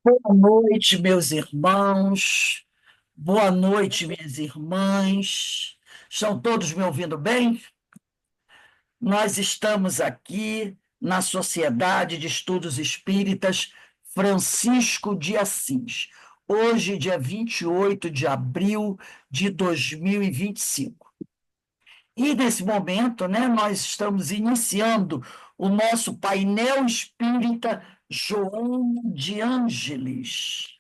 Boa noite, meus irmãos. Boa noite, minhas irmãs. Estão todos me ouvindo bem? Nós estamos aqui na Sociedade de Estudos Espíritas Francisco de Assis. Hoje, dia 28 de abril de 2025. E nesse momento, né, nós estamos iniciando o nosso painel espírita Joana de Ângeles.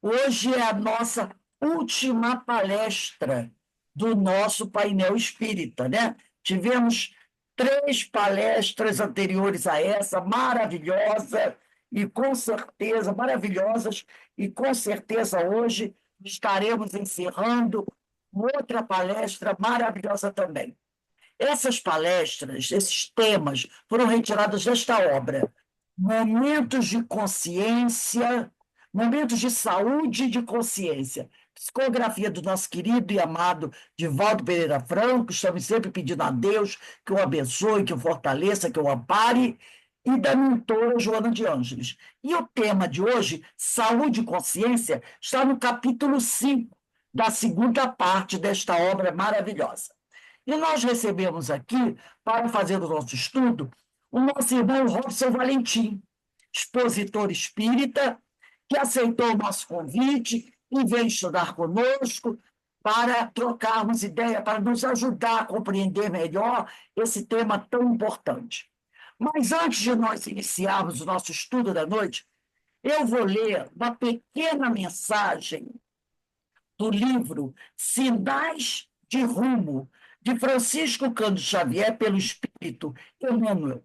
Hoje é a nossa última palestra do nosso painel espírita, né? Tivemos três palestras anteriores a essa, maravilhosa e com certeza, maravilhosas, e com certeza hoje estaremos encerrando outra palestra maravilhosa também. Essas palestras, esses temas, foram retirados desta obra. Momentos de consciência, momentos de saúde e de consciência. Psicografia do nosso querido e amado Divaldo Pereira Franco, estamos sempre pedindo a Deus que o abençoe, que o fortaleça, que o ampare, e da mentora Joana de Ângeles. E o tema de hoje, saúde e consciência, está no capítulo 5 da segunda parte desta obra maravilhosa. E nós recebemos aqui, para fazer o nosso estudo, o nosso irmão Robson Valentim, expositor espírita, que aceitou o nosso convite e veio estudar conosco para trocarmos ideia, para nos ajudar a compreender melhor esse tema tão importante. Mas antes de nós iniciarmos o nosso estudo da noite, eu vou ler uma pequena mensagem do livro Sinais de Rumo, de Francisco Cândido Xavier, pelo Espírito Emmanuel.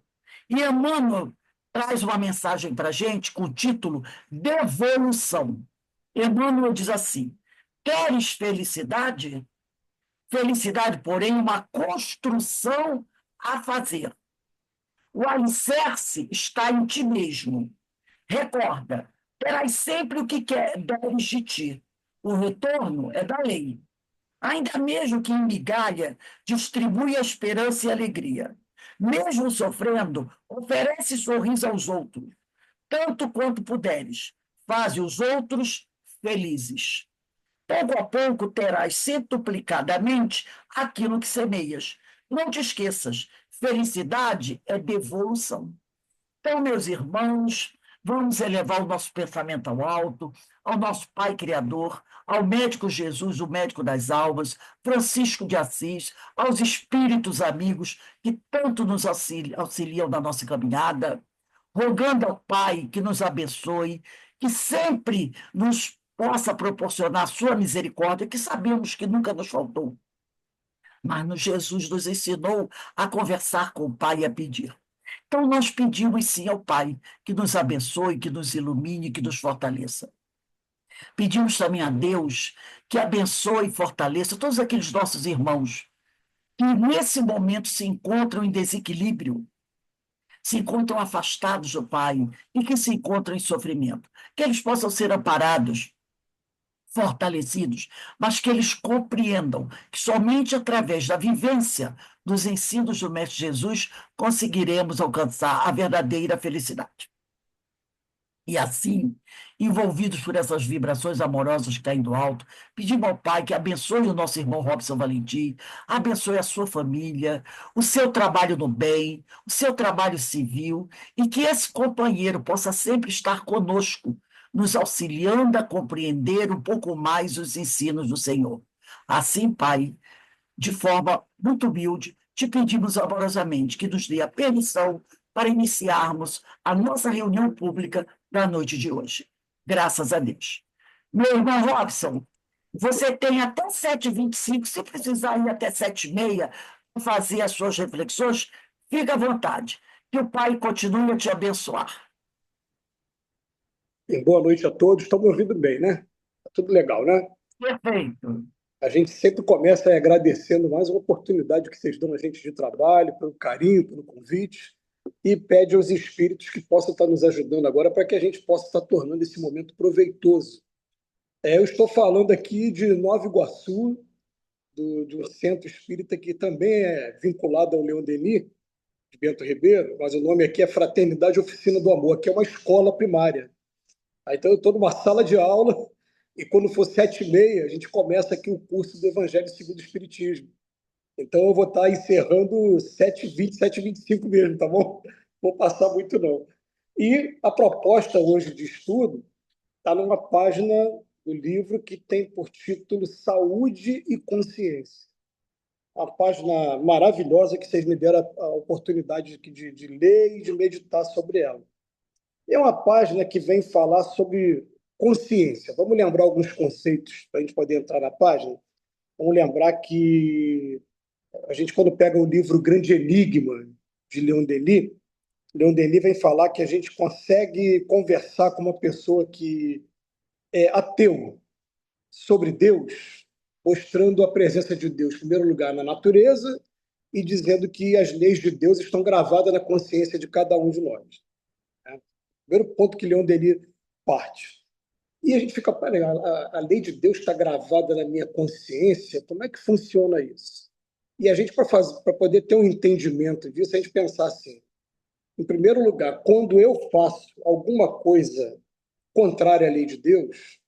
E Emmanuel traz uma mensagem para a gente com o título Devolução. Emmanuel diz assim: queres felicidade? Felicidade, porém, uma construção a fazer. O alicerce está em ti mesmo. Recorda, terás sempre o que deres de ti. O retorno é da lei. Ainda mesmo que em migalha, distribui a esperança e a alegria. Mesmo sofrendo, oferece sorriso aos outros, tanto quanto puderes. Faze os outros felizes. Pouco a pouco terás centuplicadamente aquilo que semeias. Não te esqueças, felicidade é devolução. Então, meus irmãos, vamos elevar o nosso pensamento ao alto, ao nosso Pai Criador, ao médico Jesus, o médico das almas, Francisco de Assis, aos espíritos amigos que tanto nos auxiliam na nossa caminhada, rogando ao Pai que nos abençoe, que sempre nos possa proporcionar a sua misericórdia, que sabemos que nunca nos faltou. Mas Jesus nos ensinou a conversar com o Pai e a pedir. Então, nós pedimos sim ao Pai que nos abençoe, que nos ilumine, que nos fortaleça. Pedimos também a Deus que abençoe e fortaleça todos aqueles nossos irmãos que nesse momento se encontram em desequilíbrio, se encontram afastados do Pai e que se encontram em sofrimento. Que eles possam ser amparados, fortalecidos, mas que eles compreendam que somente através da vivência dos ensinos do Mestre Jesus conseguiremos alcançar a verdadeira felicidade. E assim, envolvidos por essas vibrações amorosas que caem do alto, pedimos ao Pai que abençoe o nosso irmão Robson Valentim, abençoe a sua família, o seu trabalho no bem, o seu trabalho civil, e que esse companheiro possa sempre estar conosco, nos auxiliando a compreender um pouco mais os ensinos do Senhor. Assim, Pai, de forma muito humilde, te pedimos amorosamente que nos dê a permissão para iniciarmos a nossa reunião pública da noite de hoje. Graças a Deus. Meu irmão Robson, você tem até 7h25, se precisar ir até 7h30 para fazer as suas reflexões, fica à vontade. Que o Pai continue a te abençoar. Boa noite a todos. Estão me ouvindo bem, né? Tá tudo legal, né? Perfeito. A gente sempre começa agradecendo mais uma oportunidade que vocês dão a gente de trabalho, pelo carinho, pelo convite, e pede aos espíritos que possam estar nos ajudando agora para que a gente possa estar tornando esse momento proveitoso. Eu estou falando aqui de Nova Iguaçu, do Centro Espírita, que também é vinculado ao Leon Denis, de Bento Ribeiro, mas o nome aqui é Fraternidade Oficina do Amor, que é uma escola primária. Então, eu estou numa sala de aula e quando for 7h30, a gente começa aqui o curso do Evangelho segundo o Espiritismo. Então, eu vou estar encerrando 7h20, 7h25 mesmo, tá bom? Não vou passar muito, não. E a proposta hoje de estudo está numa página do livro que tem por título Saúde e Consciência. Uma página maravilhosa que vocês me deram a oportunidade de ler e de meditar sobre ela. É uma página que vem falar sobre consciência. Vamos lembrar alguns conceitos para a gente poder entrar na página? Vamos lembrar que a gente, quando pega o livro Grande Enigma, de Leon Denis vem falar que a gente consegue conversar com uma pessoa que é ateu sobre Deus, mostrando a presença de Deus, em primeiro lugar, na natureza e dizendo que as leis de Deus estão gravadas na consciência de cada um de nós. Né? Primeiro ponto que Leon Denis parte. E a gente fica, peraí, a lei de Deus está gravada na minha consciência? Como é que funciona isso? E a gente, para poder ter um entendimento disso, a gente pensar assim, em primeiro lugar, quando eu faço alguma coisa contrária à lei de Deus,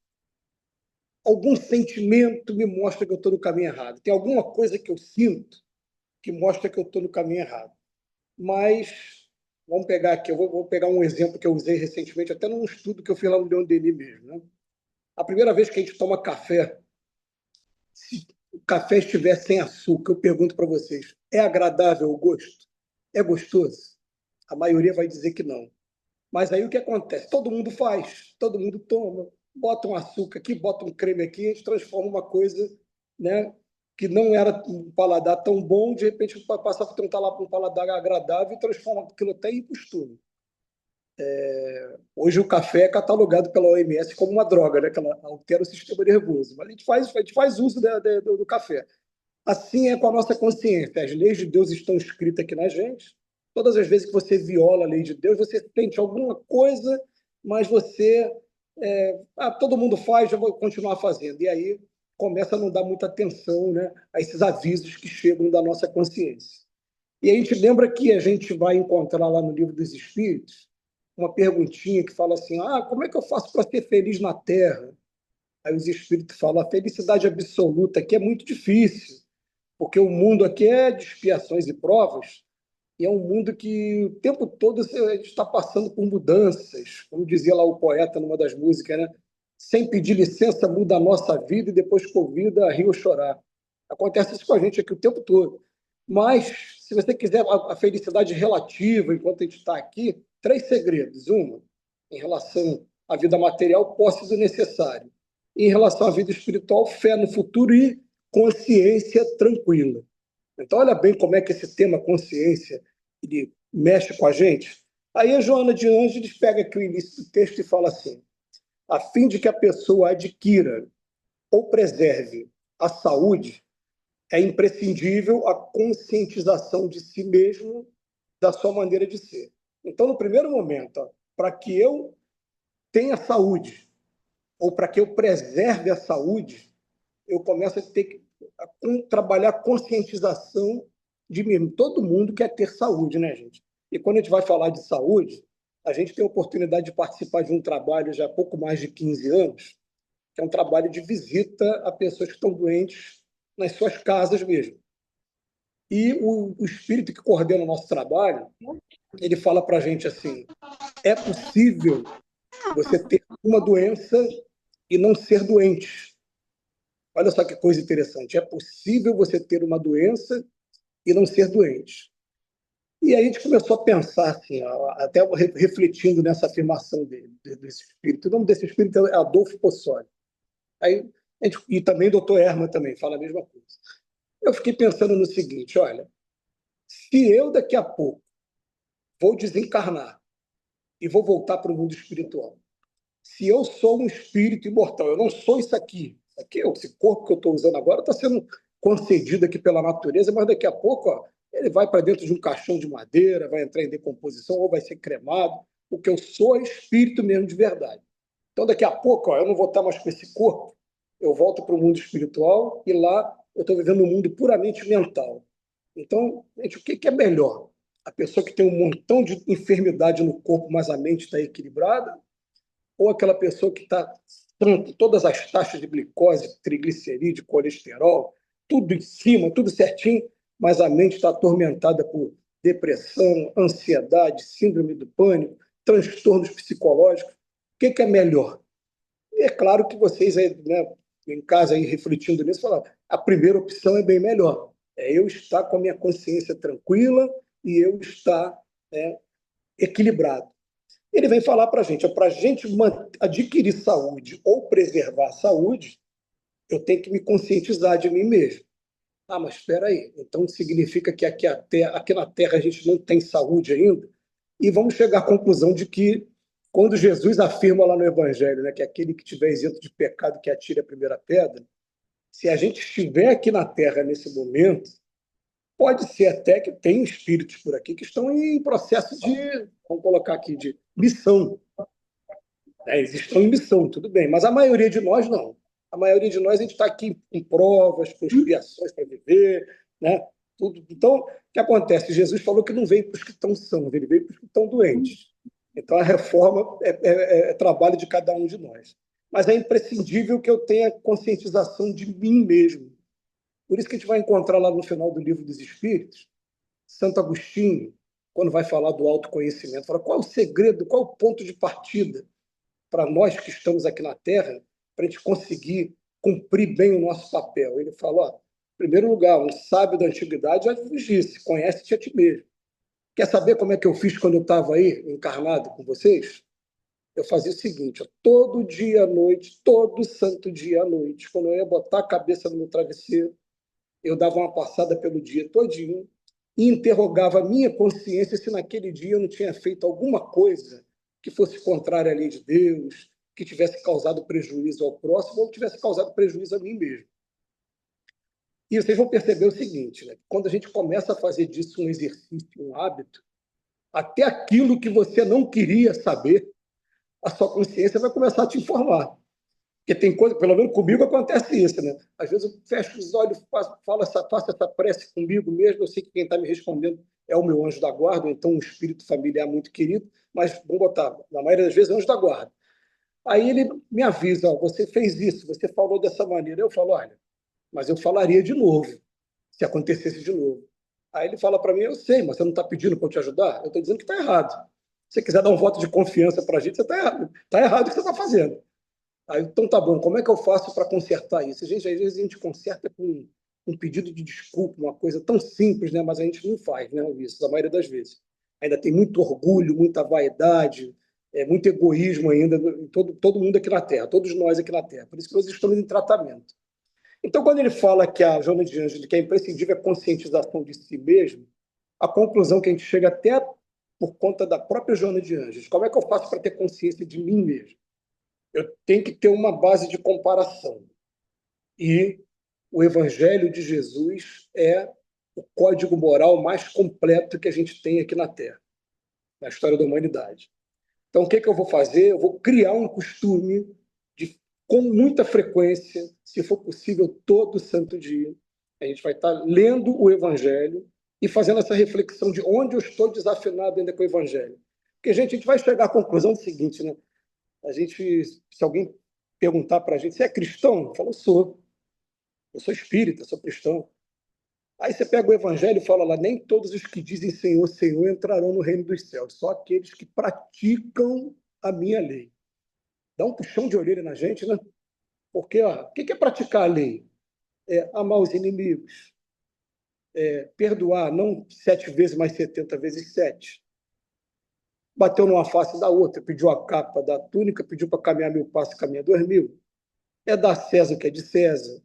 algum sentimento me mostra que eu estou no caminho errado. Tem alguma coisa que eu sinto que mostra que eu estou no caminho errado. Mas, vamos pegar aqui, eu vou pegar um exemplo que eu usei recentemente, até num estudo que eu fiz lá no Leon Denis mesmo. Né? A primeira vez que a gente toma café, se o café estiver sem açúcar, eu pergunto para vocês, é agradável o gosto? É gostoso? A maioria vai dizer que não. Mas aí o que acontece? Todo mundo faz, todo mundo toma, bota um açúcar aqui, bota um creme aqui, a gente transforma uma coisa, né, que não era um paladar tão bom, de repente passa a ter um paladar agradável e transforma aquilo até em costume. Hoje o café é catalogado pela OMS como uma droga, né, que ela altera o sistema nervoso, mas a gente faz uso do café. Assim é com a nossa consciência. As leis de Deus estão escritas aqui na gente. Todas as vezes que você viola a lei de Deus, você sente alguma coisa, mas você. Todo mundo faz, já vou continuar fazendo. E aí começa a não dar muita atenção, né, a esses avisos que chegam da nossa consciência. E a gente lembra que a gente vai encontrar lá no Livro dos Espíritos uma perguntinha que fala assim: como é que eu faço para ser feliz na Terra? Aí os Espíritos falam: a felicidade absoluta aqui é muito difícil porque o mundo aqui é de expiações e provas, e é um mundo que o tempo todo a gente está passando por mudanças, como dizia lá o poeta numa das músicas, né? Sem pedir licença muda a nossa vida e depois convida a rir ou chorar. Acontece isso com a gente aqui o tempo todo. Mas, se você quiser a felicidade relativa enquanto a gente está aqui, 3 segredos. Uma, em relação à vida material, posse do necessário. Em relação à vida espiritual, fé no futuro e consciência tranquila. Então, olha bem como é que esse tema consciência ele mexe com a gente. Aí a Joana de Ângeles pega aqui o início do texto e fala assim: a fim de que a pessoa adquira ou preserve a saúde, é imprescindível a conscientização de si mesmo, da sua maneira de ser. Então, no primeiro momento, para que eu tenha saúde, ou para que eu preserve a saúde, eu começo a ter que trabalhar a conscientização de mim. Todo mundo quer ter saúde, né, gente? E quando a gente vai falar de saúde, a gente tem a oportunidade de participar de um trabalho já há pouco mais de 15 anos, que é um trabalho de visita a pessoas que estão doentes nas suas casas mesmo. E o espírito que coordena o nosso trabalho, ele fala para a gente assim: é possível você ter uma doença e não ser doente. Olha só que coisa interessante. É possível você ter uma doença e não ser doente. E aí a gente começou a pensar, assim, até refletindo nessa afirmação desse espírito. O nome desse espírito é Adolfo Possoli. Aí, e também o doutor Herman também fala a mesma coisa. Eu fiquei pensando no seguinte: olha, se eu daqui a pouco vou desencarnar e vou voltar para o mundo espiritual, se eu sou um espírito imortal, eu não sou isso aqui. Esse corpo que eu estou usando agora está sendo concedido aqui pela natureza, mas daqui a pouco ele vai para dentro de um caixão de madeira, vai entrar em decomposição ou vai ser cremado. O que eu sou é espírito mesmo de verdade. Então, daqui a pouco, eu não vou estar mais com esse corpo, eu volto para o mundo espiritual e lá eu estou vivendo um mundo puramente mental. Então, gente, o que é melhor? A pessoa que tem um montão de enfermidade no corpo, mas a mente está equilibrada? ou aquela pessoa que está todas as taxas de glicose, triglicerídeo, colesterol, tudo em cima, tudo certinho, mas a mente está atormentada por depressão, ansiedade, síndrome do pânico, transtornos psicológicos. O que é melhor? E é claro que vocês aí, né, em casa aí refletindo nisso, falam, a primeira opção é bem melhor. É eu estar com a minha consciência tranquila e eu estar, né, equilibrado. Ele vem falar para a gente adquirir saúde ou preservar a saúde, eu tenho que me conscientizar de mim mesmo. Ah, mas espera aí, então significa que aqui na Terra a gente não tem saúde ainda? E vamos chegar à conclusão de que, quando Jesus afirma lá no Evangelho, né, que aquele que tiver isento de pecado que atire a primeira pedra, se a gente estiver aqui na Terra nesse momento, pode ser até que tem espíritos por aqui que estão em processo de, vamos colocar aqui, de missão. Eles estão em missão, tudo bem, mas a maioria de nós não. A maioria de nós, a gente está aqui com provas, com expiações para viver, né? Tudo. Então, o que acontece? Jesus falou que não veio para os que estão sãos, ele veio para os que estão doentes. Então, a reforma é trabalho de cada um de nós. Mas é imprescindível que eu tenha conscientização de mim mesmo. Por isso que a gente vai encontrar lá no final do Livro dos Espíritos, Santo Agostinho, quando vai falar do autoconhecimento, fala qual é o segredo, qual é o ponto de partida para nós que estamos aqui na Terra, para a gente conseguir cumprir bem o nosso papel. Ele fala, ó, em primeiro lugar, um sábio da antiguidade já nos disse, conhece-te a ti mesmo. Quer saber como é que eu fiz quando eu estava aí, encarnado com vocês? Eu fazia o seguinte, ó, todo dia à noite, todo santo dia à noite, quando eu ia botar a cabeça no meu travesseiro, eu dava uma passada pelo dia todinho e interrogava a minha consciência se naquele dia eu não tinha feito alguma coisa que fosse contrária à lei de Deus, que tivesse causado prejuízo ao próximo ou tivesse causado prejuízo a mim mesmo. E vocês vão perceber o seguinte, né? Quando a gente começa a fazer disso um exercício, um hábito, até aquilo que você não queria saber, a sua consciência vai começar a te informar. Porque tem coisa, pelo menos comigo acontece isso, né? Às vezes eu fecho os olhos, faço essa prece comigo mesmo, eu sei que quem está me respondendo é o meu anjo da guarda, ou então um espírito familiar muito querido, mas vamos botar, na maioria das vezes, é anjo da guarda. Aí ele me avisa, ó, você fez isso, você falou dessa maneira. Eu falo, olha, mas eu falaria de novo, se acontecesse de novo. Aí ele fala para mim, eu sei, mas você não está pedindo para eu te ajudar? Eu estou dizendo que está errado. Se você quiser dar um voto de confiança para a gente, você está errado. Está errado o que você está fazendo. Aí, então tá bom, como é que eu faço para consertar isso? Gente, às vezes a gente conserta com um pedido de desculpa, uma coisa tão simples, né? Mas a gente não faz, né, isso, a maioria das vezes. Ainda tem muito orgulho, muita vaidade, muito egoísmo ainda em todo mundo aqui na Terra, todos nós aqui na Terra. Por isso que nós estamos em tratamento. Então, quando ele fala que a Joana de Ângeles, que é imprescindível a conscientização de si mesmo, a conclusão que a gente chega até por conta da própria Joana de Ângeles, como é que eu faço para ter consciência de mim mesmo? Eu tenho que ter uma base de comparação. E o Evangelho de Jesus é o código moral mais completo que a gente tem aqui na Terra, na história da humanidade. Então, o que eu vou fazer? Eu vou criar um costume de, com muita frequência, se for possível, todo santo dia, a gente vai estar lendo o Evangelho e fazendo essa reflexão de onde eu estou desafinado ainda com o Evangelho. Porque, gente, a gente vai chegar à conclusão do seguinte, né? A gente, se alguém perguntar para a gente, você é cristão? Eu falo, eu sou espírita, sou cristão. Aí você pega o evangelho e fala lá, nem todos os que dizem Senhor, Senhor entrarão no reino dos céus, só aqueles que praticam a minha lei. Dá um puxão de orelha na gente, né? Porque, ó, o que é praticar a lei? É amar os inimigos, perdoar, não 7 vezes, mas 70 vezes 7. Bateu numa face da outra, pediu a capa da túnica, pediu para caminhar 1000 passos, caminha 2000. É dar a César o que é de César.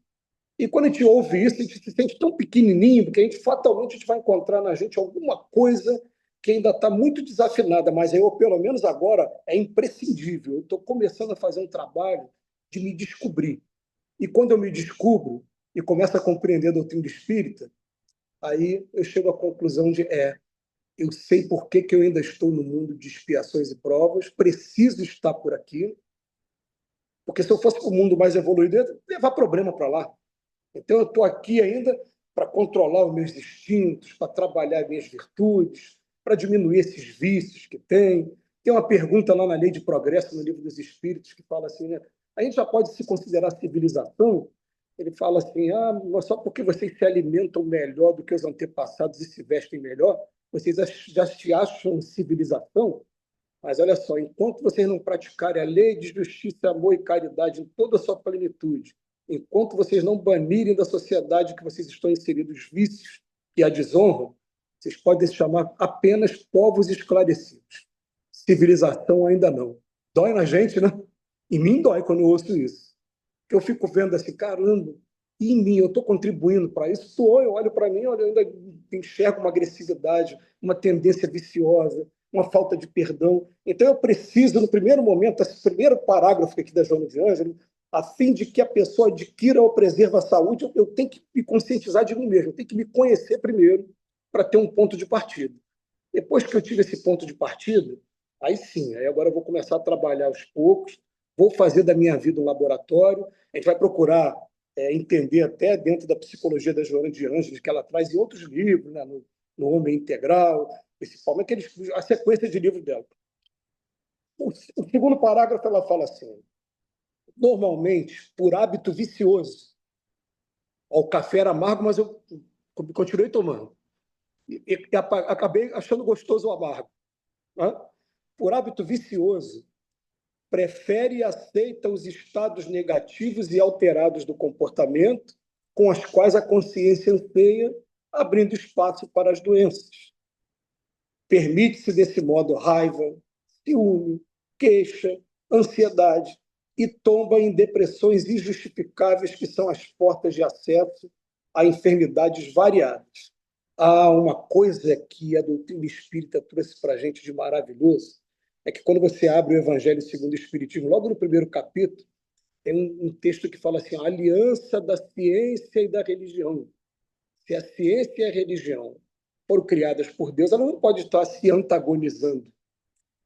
E quando a gente ouve isso, a gente se sente tão pequenininho, porque fatalmente a gente vai encontrar na gente alguma coisa que ainda está muito desafinada, mas eu, pelo menos agora, é imprescindível. Eu estou começando a fazer um trabalho de me descobrir. E quando eu me descubro e começo a compreender a doutrina espírita, aí eu chego à conclusão de, eu sei por que eu ainda estou no mundo de expiações e provas, preciso estar por aqui, porque se eu fosse para o mundo mais evoluído, eu ia levar problema para lá. Então, eu estou aqui ainda para controlar os meus instintos, para trabalhar minhas virtudes, para diminuir esses vícios que tem. Tem uma pergunta lá na Lei de Progresso, no Livro dos Espíritos, que fala assim, né? A gente já pode se considerar civilização? Ele fala assim, mas só porque vocês se alimentam melhor do que os antepassados e se vestem melhor, vocês já se acham civilização? Mas olha só, enquanto vocês não praticarem a lei de justiça, amor e caridade em toda a sua plenitude, enquanto vocês não banirem da sociedade que vocês estão inseridos os vícios e a desonra, vocês podem se chamar apenas povos esclarecidos. Civilização ainda não. Dói na gente, né? Em mim dói quando eu ouço isso. Porque eu fico vendo assim, caramba, e em mim eu estou contribuindo para isso? Estou, eu olho para mim, eu ainda enxergo uma agressividade, uma tendência viciosa, uma falta de perdão. Então, eu preciso, no primeiro momento, esse primeiro parágrafo aqui da Joana de Ângelo, a fim de que a pessoa adquira ou preserve a saúde, eu tenho que me conscientizar de mim mesmo, eu tenho que me conhecer primeiro para ter um ponto de partida. Depois que eu tive esse ponto de partida, aí sim, aí agora eu vou começar a trabalhar aos poucos, vou fazer da minha vida um laboratório, a gente vai procurar entender até dentro da psicologia da Joana de Ângeles, que ela traz em outros livros, né, no Homem Integral, principalmente a sequência de livros dela. O segundo parágrafo ela fala assim, normalmente, por hábito vicioso, o café era amargo, mas eu continuei tomando. E acabei achando gostoso o amargo. Né? Por hábito vicioso, prefere e aceita os estados negativos e alterados do comportamento com as quais a consciência anseia, abrindo espaço para as doenças. Permite-se, desse modo, raiva, ciúme, queixa, ansiedade e tomba em depressões injustificáveis que são as portas de acesso a enfermidades variadas. Há uma coisa que a doutrina espírita trouxe para a gente de maravilhoso, é que quando você abre o Evangelho segundo o Espiritismo, logo no primeiro capítulo, tem um texto que fala assim, a aliança da ciência e da religião. Se a ciência e a religião foram criadas por Deus, ela não pode estar se antagonizando.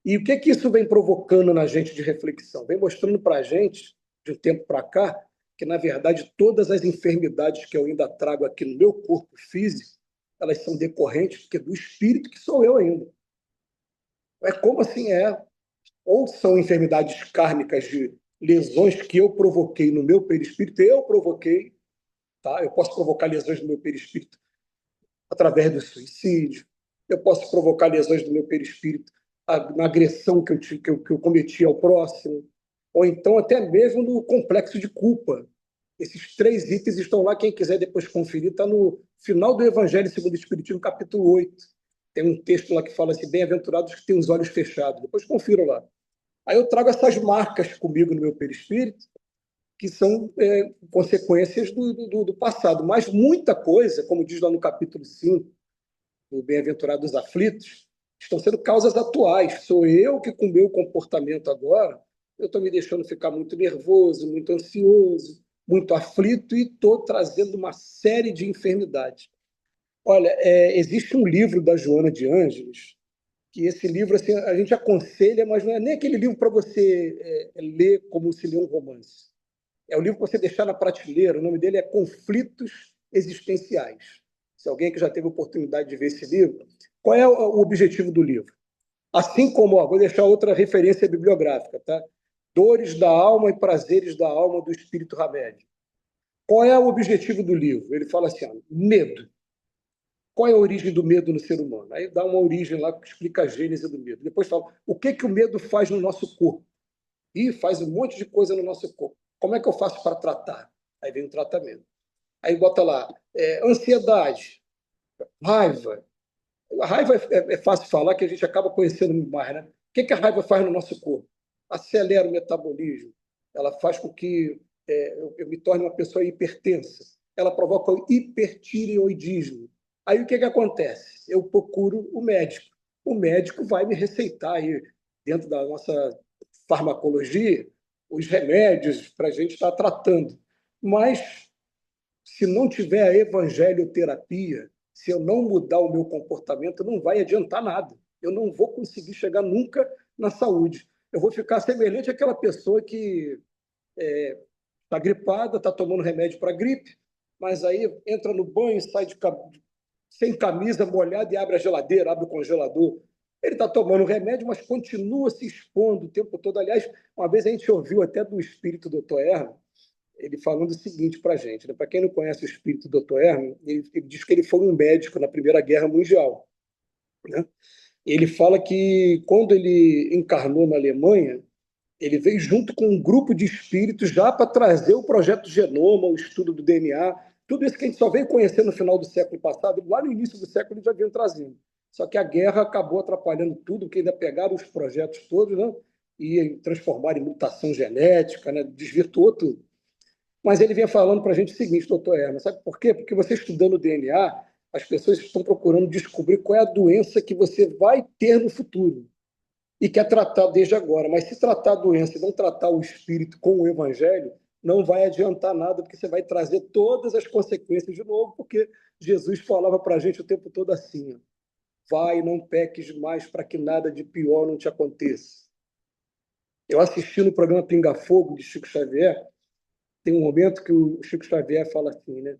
E o que que isso vem provocando na gente de reflexão? Vem mostrando para a gente, de um tempo para cá, que, na verdade, todas as enfermidades que eu ainda trago aqui no meu corpo físico, elas são decorrentes do espírito que sou eu ainda. É como assim é? Ou são enfermidades kármicas de lesões que eu provoquei no meu perispírito, eu provoquei, tá? Eu posso provocar lesões no meu perispírito através do suicídio, eu posso provocar lesões do meu perispírito na agressão que eu cometi ao próximo, ou então até mesmo no complexo de culpa. Esses três itens estão lá, quem quiser depois conferir, está no final do Evangelho segundo o Espiritismo, capítulo 8. Tem um texto lá que fala assim, bem-aventurados que têm os olhos fechados. Depois confira lá. Aí eu trago essas marcas comigo no meu perispírito, que são consequências do passado. Mas muita coisa, como diz lá no capítulo 5, do Bem-aventurados Aflitos, estão sendo causas atuais. Sou eu que, com o meu comportamento agora, eu estou me deixando ficar muito nervoso, muito ansioso, muito aflito e estou trazendo uma série de enfermidades. Olha, existe um livro da Joana de Ângeles, que esse livro assim, a gente aconselha, mas não é nem aquele livro para você ler como se lê um romance. É o livro para você deixar na prateleira. O nome dele é Conflitos Existenciais. Se alguém que já teve oportunidade de ver esse livro, qual é o objetivo do livro? Assim como, vou deixar outra referência bibliográfica, tá? Dores da alma e prazeres da alma do Espírito Hamed. Qual é o objetivo do livro? Ele fala assim, medo. Qual é a origem do medo no ser humano? Aí dá uma origem lá que explica a gênese do medo. Depois fala, o que que o medo faz no nosso corpo? E faz um monte de coisa no nosso corpo. Como é que eu faço para tratar? Aí vem o tratamento. Aí bota lá, ansiedade, raiva. A raiva é fácil falar, que a gente acaba conhecendo mais, né? O que que a raiva faz no nosso corpo? Acelera o metabolismo. Ela faz com que eu me torne uma pessoa hipertensa. Ela provoca o hipertireoidismo. Aí o que que acontece? Eu procuro o médico. O médico vai me receitar aí, dentro da nossa farmacologia, os remédios para a gente estar tratando. Mas, se não tiver a evangelioterapia, se eu não mudar o meu comportamento, não vai adiantar nada. Eu não vou conseguir chegar nunca na saúde. Eu vou ficar semelhante àquela pessoa que está gripada, está tomando remédio para gripe, mas aí entra no banho, sai sem camisa, molhada e abre a geladeira, abre o congelador. Ele está tomando remédio, mas continua se expondo o tempo todo. Aliás, uma vez a gente ouviu até do espírito do Dr. Herman, ele falando o seguinte para a gente, né? Para quem não conhece o espírito do Dr. Herman, ele diz que ele foi um médico na Primeira Guerra Mundial, né? Ele fala que quando ele encarnou na Alemanha, ele veio junto com um grupo de espíritos já para trazer o projeto Genoma, o estudo do DNA, tudo isso que a gente só veio conhecer no final do século passado, lá no início do século eles já vinham trazendo. Só que a guerra acabou atrapalhando tudo, porque ainda pegaram os projetos todos, né? E transformaram em mutação genética, né? Desvirtuou tudo. Mas ele vinha falando para a gente o seguinte, doutor Hermes, sabe por quê? Porque você estudando o DNA, as pessoas estão procurando descobrir qual é a doença que você vai ter no futuro e quer tratar desde agora. Mas se tratar a doença e não tratar o espírito com o evangelho, não vai adiantar nada, porque você vai trazer todas as consequências de novo, porque Jesus falava para a gente o tempo todo assim, ó, vai, não peques mais para que nada de pior não te aconteça. Eu assisti no programa Pinga Fogo, de Chico Xavier, tem um momento que o Chico Xavier fala assim, né?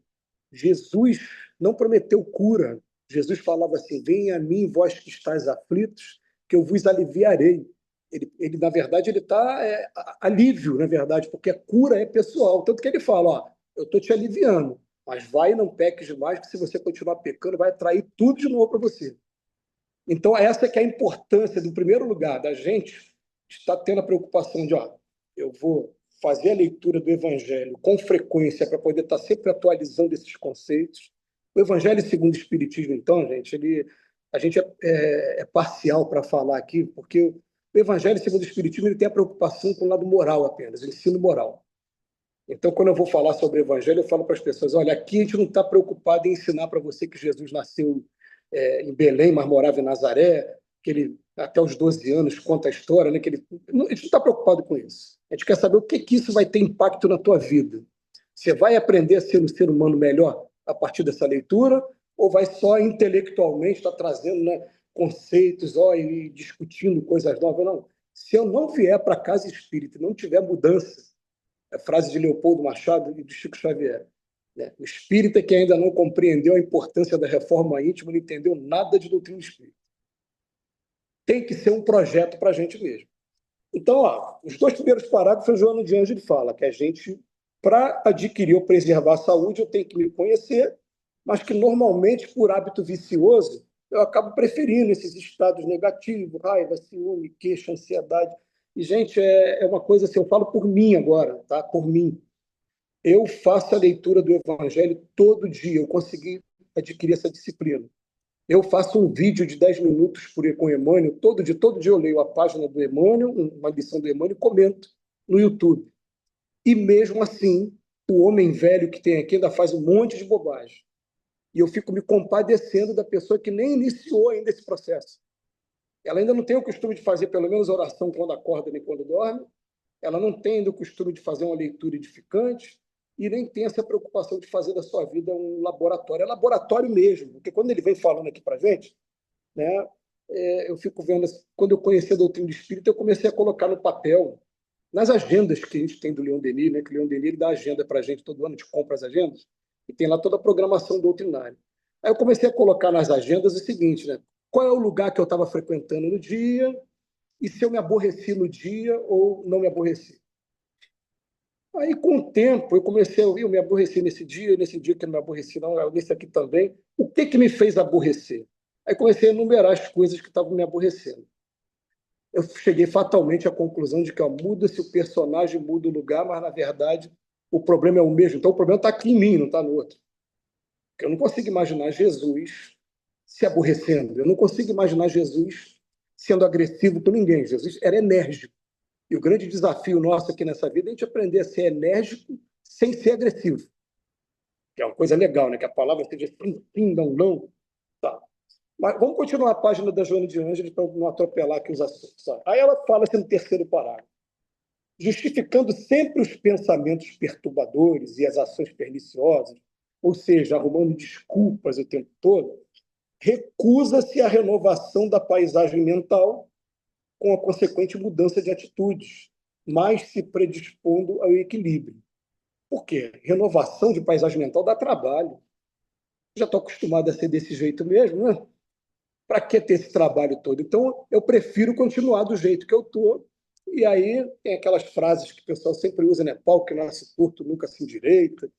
Jesus não prometeu cura. Jesus falava assim: venha a mim, vós que estáis aflitos, que eu vos aliviarei. Na verdade, ele está alívio, na verdade, porque a cura é pessoal. Tanto que ele fala: ó, eu estou te aliviando, mas vai e não peques demais, que se você continuar pecando, vai atrair tudo de novo para você. Então, essa que é a importância, do primeiro lugar, da gente estar tendo a preocupação de, ó, eu vou fazer a leitura do Evangelho com frequência para poder estar sempre atualizando esses conceitos. O Evangelho segundo o Espiritismo, então, gente, a gente é parcial para falar aqui, porque o Evangelho segundo o Espiritismo ele tem a preocupação com o lado moral apenas, o ensino moral. Então, quando eu vou falar sobre o Evangelho, eu falo para as pessoas: olha, aqui a gente não está preocupado em ensinar para você que Jesus nasceu em Belém, mas morava em Nazaré, que ele, até os 12 anos, conta a história, né, que ele, a gente não está preocupado com isso. A gente quer saber o que isso vai ter impacto na tua vida. Você vai aprender a ser um ser humano melhor a partir dessa leitura, ou vai só intelectualmente estar trazendo, né, conceitos e discutindo coisas novas? Não. Se eu não vier para a casa espírita e não tiver mudança, a frase de Leopoldo Machado e de Chico Xavier, né? O espírita que ainda não compreendeu a importância da reforma íntima não entendeu nada de doutrina espírita. Tem que ser um projeto para a gente mesmo. Então, ó, os dois primeiros parágrafos, o Joana de Ângelo fala que a gente, para adquirir ou preservar a saúde, eu tenho que me conhecer, mas que normalmente, por hábito vicioso, eu acabo preferindo esses estados negativos, raiva, ciúme, queixa, ansiedade. E, gente, é uma coisa assim, eu falo por mim agora, tá? Por mim. Eu faço a leitura do Evangelho todo dia, eu consegui adquirir essa disciplina. Eu faço um vídeo de 10 minutos com o Emmanuel, todo dia eu leio a página do Emmanuel, uma lição do Emmanuel, e comento no YouTube. E mesmo assim, o homem velho que tem aqui ainda faz um monte de bobagem. E eu fico me compadecendo da pessoa que nem iniciou ainda esse processo. Ela ainda não tem o costume de fazer pelo menos oração quando acorda nem quando dorme, ela não tem ainda o costume de fazer uma leitura edificante e nem tem essa preocupação de fazer da sua vida um laboratório. É laboratório mesmo, porque quando ele vem falando aqui para a gente, né, eu fico vendo, quando eu conheci a doutrina do espírito, eu comecei a colocar no papel, nas agendas que a gente tem do Leon Denis, né, que o Leon Denis ele dá agenda para a gente todo ano, a gente compra as agendas, e tem lá toda a programação doutrinária. Aí eu comecei a colocar nas agendas o seguinte, né, qual é o lugar que eu estava frequentando no dia, e se eu me aborreci no dia ou não me aborreci. Aí, com o tempo, eu comecei a ouvir, eu me aborreci nesse dia que eu não me aborreci, não, nesse aqui também. O que me fez aborrecer? Aí comecei a enumerar as coisas que estavam me aborrecendo. Eu cheguei fatalmente à conclusão de que muda-se o personagem, muda o lugar, mas, na verdade, o problema é o mesmo. Então, o problema está aqui em mim, não está no outro. Porque eu não consigo imaginar Jesus se aborrecendo. Eu não consigo imaginar Jesus sendo agressivo com ninguém. Jesus era enérgico. E o grande desafio nosso aqui nessa vida é a gente aprender a ser enérgico sem ser agressivo. Que é uma coisa legal, né? Que a palavra seja sim, não, não. Tá. Mas vamos continuar a página da Joana de Ângeles para não atropelar aqui os assuntos. Tá? Aí ela fala assim no terceiro parágrafo: justificando sempre os pensamentos perturbadores e as ações perniciosas, ou seja, arrumando desculpas o tempo todo, recusa-se a renovação da paisagem mental com a consequente mudança de atitudes, mas se predispondo ao equilíbrio. Por quê? Renovação de paisagem mental dá trabalho. Já estou acostumado a ser desse jeito mesmo, né? Para que ter esse trabalho todo? Então, eu prefiro continuar do jeito que eu estou. E aí tem aquelas frases que o pessoal sempre usa, né? Pau que nasce curto nunca se endireita.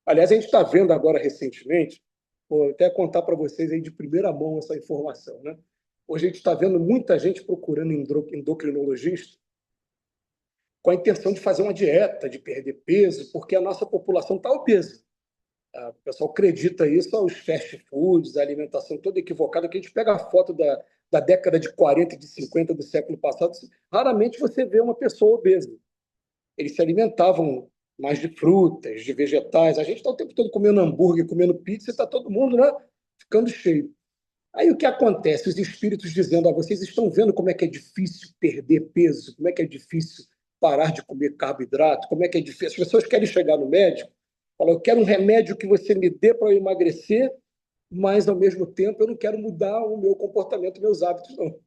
Aliás, a gente está vendo agora recentemente, vou até contar para vocês aí de primeira mão essa informação, né? Hoje a gente está vendo muita gente procurando endocrinologista com a intenção de fazer uma dieta, de perder peso, porque a nossa população está obesa. O pessoal acredita isso aos fast foods, a alimentação toda equivocada, que a gente pega a foto da década de 40 e de 50 do século passado, raramente você vê uma pessoa obesa. Eles se alimentavam mais de frutas, de vegetais. A gente está o tempo todo comendo hambúrguer, comendo pizza, e está todo mundo, né, ficando cheio. Aí o que acontece? Os espíritos dizendo: vocês estão vendo como é que é difícil perder peso, como é que é difícil parar de comer carboidrato, como é que é difícil. As pessoas querem chegar no médico, falam: eu quero um remédio que você me dê para eu emagrecer, mas ao mesmo tempo eu não quero mudar o meu comportamento, meus hábitos, não.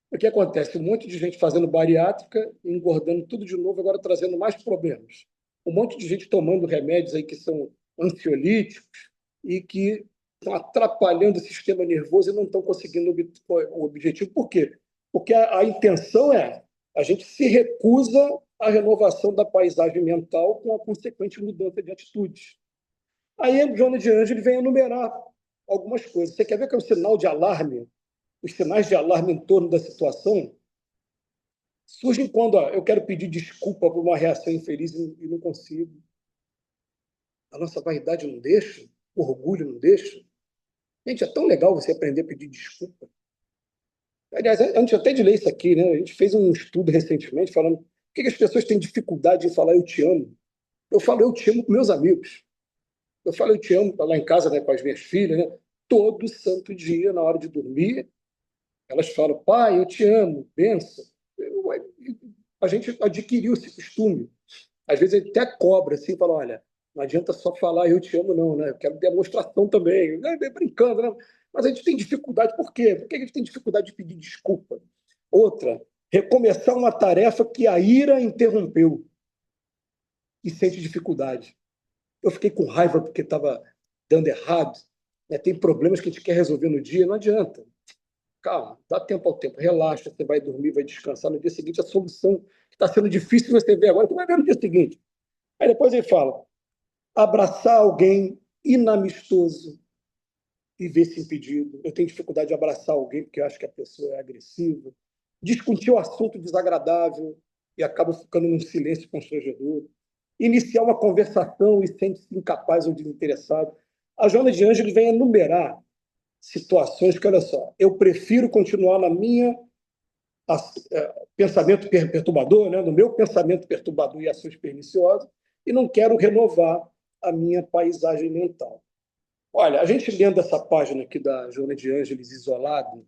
O que acontece? Um monte de gente fazendo bariátrica, engordando tudo de novo, agora trazendo mais problemas. Um monte de gente tomando remédios aí que são ansiolíticos e que estão atrapalhando o sistema nervoso e não estão conseguindo o objetivo. Por quê? Porque a intenção é a gente se recusa à renovação da paisagem mental com a consequente mudança de atitudes. Aí o Joana de Ângelo vem enumerar algumas coisas. Você quer ver que é um sinal de alarme? Os sinais de alarme em torno da situação surgem quando eu quero pedir desculpa por uma reação infeliz e não consigo. A nossa vaidade não deixa, o orgulho não deixa. Gente, é tão legal você aprender a pedir desculpa. Aliás, antes até de ler isso aqui, né, a gente fez um estudo recentemente falando por que as pessoas têm dificuldade em falar eu te amo. Eu falo eu te amo com meus amigos. Eu falo eu te amo lá em casa, né, com as minhas filhas, né, todo santo dia, na hora de dormir. Elas falam: pai, eu te amo, benção. A gente adquiriu esse costume. Às vezes ele até cobra, assim, fala: olha, não adianta só falar eu te amo, não, né? Eu quero demonstração também. Brincando, né? Mas a gente tem dificuldade. Por quê? Por que a gente tem dificuldade de pedir desculpa? Outra, recomeçar uma tarefa que a ira interrompeu e sente dificuldade. Eu fiquei com raiva porque estava dando errado, né? Tem problemas que a gente quer resolver no dia, não adianta. Calma, dá tempo ao tempo, relaxa, você vai dormir, vai descansar. No dia seguinte, a solução que está sendo difícil você vê agora, você vai ver no dia seguinte. Aí depois ele fala: abraçar alguém inamistoso e ver-se impedido. Eu tenho dificuldade de abraçar alguém porque eu acho que a pessoa é agressiva. Discutir o assunto desagradável e acaba ficando num silêncio constrangedor. Iniciar uma conversação e sente-se incapaz ou desinteressado. A Joana de Ângeles vem enumerar situações que, olha só, eu prefiro continuar na minha pensamento perturbador, né, no meu pensamento perturbador e ações perniciosas, e não quero renovar a minha paisagem mental. Olha, a gente lendo essa página aqui da Joana de Ângeles isolado,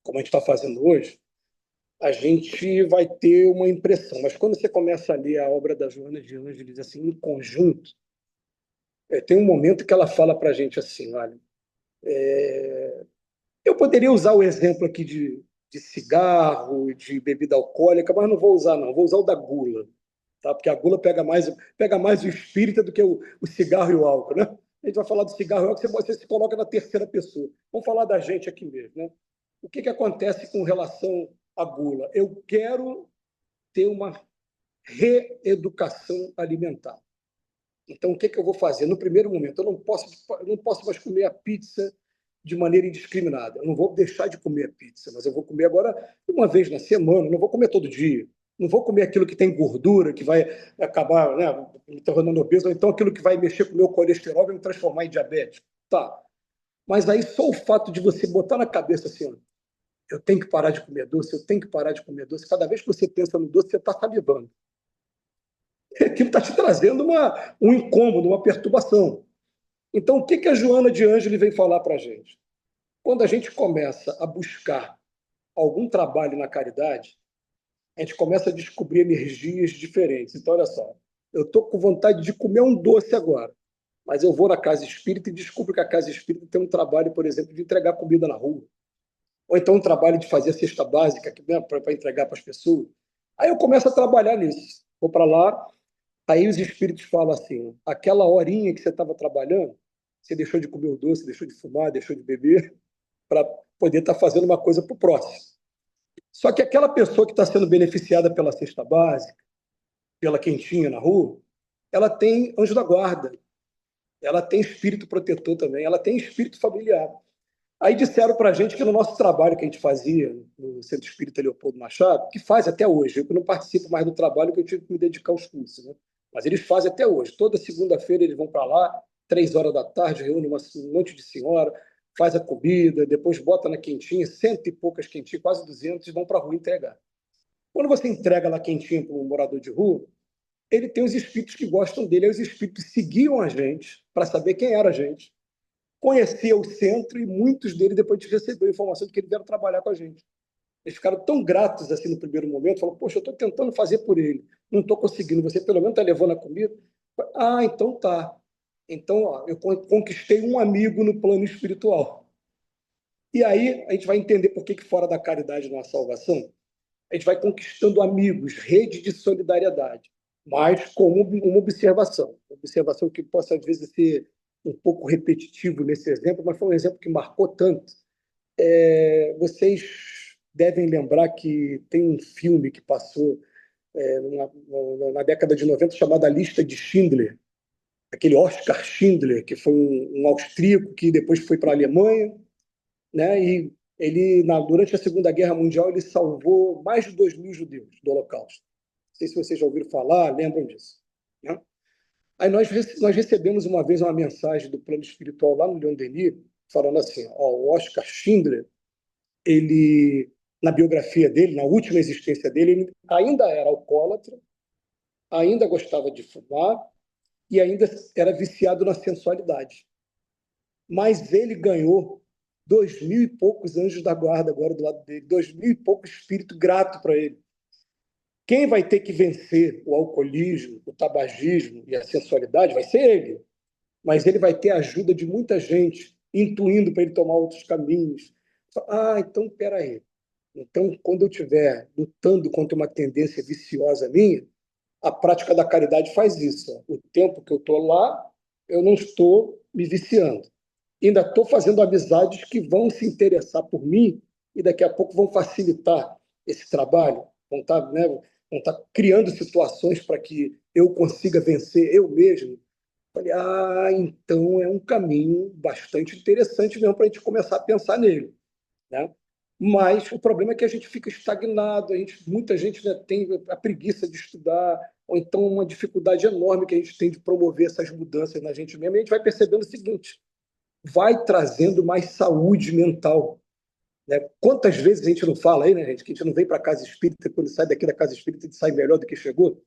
como a gente está fazendo hoje, a gente vai ter uma impressão. Mas quando você começa a ler a obra da Joana de Ângeles assim, em conjunto, tem um momento que ela fala para a gente assim: olha, eu poderia usar o exemplo aqui de cigarro, de bebida alcoólica, mas não vou usar, não. Vou usar o da gula, tá? Porque a gula pega mais o espírito do que o cigarro e o álcool, né? A gente vai falar do cigarro e álcool, você se coloca na terceira pessoa. Vamos falar da gente aqui mesmo, né? O que acontece com relação à gula? Eu quero ter uma reeducação alimentar. Então, o que eu vou fazer? No primeiro momento, eu não posso mais comer a pizza de maneira indiscriminada. Eu não vou deixar de comer a pizza, mas eu vou comer agora uma vez na semana, não vou comer todo dia. Não vou comer aquilo que tem gordura, que vai acabar, né, me tornando obeso, ou então aquilo que vai mexer com o meu colesterol, vai me transformar em diabético. Tá. Mas aí só o fato de você botar na cabeça assim: ó, eu tenho que parar de comer doce, eu tenho que parar de comer doce. Cada vez que você pensa no doce, você está salivando. Aquilo está te trazendo um incômodo, uma perturbação. Então, o que a Joana de Ângeli vem falar para a gente? Quando a gente começa a buscar algum trabalho na caridade, a gente começa a descobrir energias diferentes. Então, olha só, eu estou com vontade de comer um doce agora, mas eu vou na casa espírita e descubro que a casa espírita tem um trabalho, por exemplo, de entregar comida na rua. Ou então um trabalho de fazer a cesta básica, né, para entregar para as pessoas. Aí eu começo a trabalhar nisso. Vou para lá, aí os espíritos falam assim: aquela horinha que você estava trabalhando, você deixou de comer o doce, deixou de fumar, deixou de beber, para poder estar fazendo uma coisa para o próximo. Só que aquela pessoa que está sendo beneficiada pela cesta básica, pela quentinha na rua, ela tem anjo da guarda, ela tem espírito protetor também, ela tem espírito familiar. Aí disseram para a gente que no nosso trabalho que a gente fazia no Centro Espírita Leopoldo Machado, que faz até hoje, eu não participo mais do trabalho que eu tive que me dedicar aos cursos, né? Mas eles fazem até hoje. Toda segunda-feira eles vão para lá, 3 horas da tarde, reúne um monte de senhora, faz a comida, depois bota na quentinha, cento e poucas quentinhas, quase 200, e vão para a rua entregar. Quando você entrega lá quentinha para um morador de rua, ele tem os espíritos que gostam dele, aí os espíritos seguiam a gente para saber quem era a gente, conhecia o centro e muitos deles depois de receber a informação de que eles vieram trabalhar com a gente. Eles ficaram tão gratos assim no primeiro momento, falaram, poxa, eu estou tentando fazer por ele, não estou conseguindo, você pelo menos está levando a comida? Ah, então tá. Então, ó, eu conquistei um amigo no plano espiritual. E aí a gente vai entender por que fora da caridade não há salvação. A gente vai conquistando amigos, rede de solidariedade, mas com uma observação que possa às vezes ser um pouco repetitivo nesse exemplo, mas foi um exemplo que marcou tanto. Vocês devem lembrar que tem um filme que passou na década de 90 chamado A Lista de Schindler, aquele Oscar Schindler, que foi um austríaco que depois foi para a Alemanha, né? E ele, durante a Segunda Guerra Mundial, ele salvou mais de 2.000 judeus do Holocausto. Não sei se vocês já ouviram falar, lembram disso, né? Aí nós recebemos uma vez uma mensagem do plano espiritual lá no Leon Denis, falando assim, ó, o Oscar Schindler, ele, na biografia dele, na última existência dele, ele ainda era alcoólatra, ainda gostava de fumar e ainda era viciado na sensualidade. Mas ele ganhou 2.000 e poucos anjos da guarda agora do lado dele, 2.000 e poucos espírito grato para ele. Quem vai ter que vencer o alcoolismo, o tabagismo e a sensualidade vai ser ele. Mas ele vai ter a ajuda de muita gente, intuindo para ele tomar outros caminhos. Ah, então, peraí. Então, quando eu estiver lutando contra uma tendência viciosa minha, a prática da caridade faz isso. O tempo que eu estou lá, eu não estou me viciando. Ainda estou fazendo amizades que vão se interessar por mim e daqui a pouco vão facilitar esse trabalho, vão estar, né, vão estar criando situações para que eu consiga vencer eu mesmo. Falei, então é um caminho bastante interessante mesmo para a gente começar a pensar nele, né? Mas o problema é que a gente fica estagnado, muita gente, né, tem a preguiça de estudar, ou então uma dificuldade enorme que a gente tem de promover essas mudanças na gente mesmo, e a gente vai percebendo o seguinte, vai trazendo mais saúde mental, né? Quantas vezes a gente não fala aí, né, gente, que a gente não vem para a casa espírita, quando sai daqui da casa espírita, a gente sai melhor do que chegou?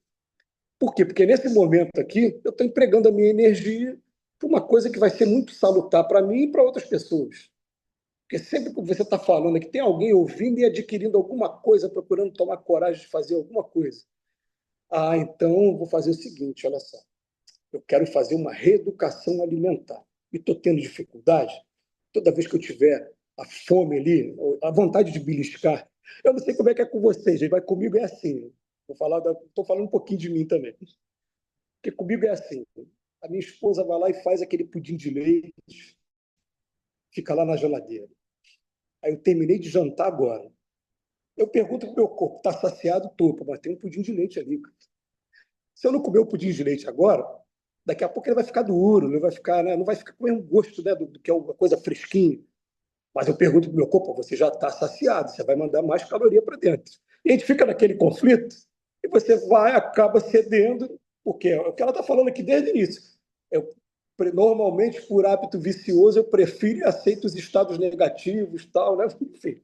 Por quê? Porque nesse momento aqui, eu estou empregando a minha energia para uma coisa que vai ser muito salutar para mim e para outras pessoas. Porque sempre que você está falando é que tem alguém ouvindo e adquirindo alguma coisa, procurando tomar coragem de fazer alguma coisa. Então vou fazer o seguinte, olha só. Eu quero fazer uma reeducação alimentar. E estou tendo dificuldade. Toda vez que eu tiver a fome ali, a vontade de beliscar, eu não sei como é que é com vocês, mas comigo é assim. Estou falando um pouquinho de mim também. Porque comigo é assim. A minha esposa vai lá e faz aquele pudim de leite, fica lá na geladeira. Aí eu terminei de jantar agora. Eu pergunto para o meu corpo, está saciado? Tô, mas tem um pudim de leite ali. Se eu não comer o pudim de leite agora, daqui a pouco ele vai ficar duro, ele vai ficar, né, não vai ficar com o mesmo gosto, né, do que é uma coisa fresquinha. Mas eu pergunto para o meu corpo, você já está saciado, você vai mandar mais caloria para dentro. E a gente fica naquele conflito e você acaba cedendo, porque é o que ela está falando aqui desde o início. Eu, normalmente, por hábito vicioso, eu prefiro e aceito os estados negativos, tal, né? Enfim.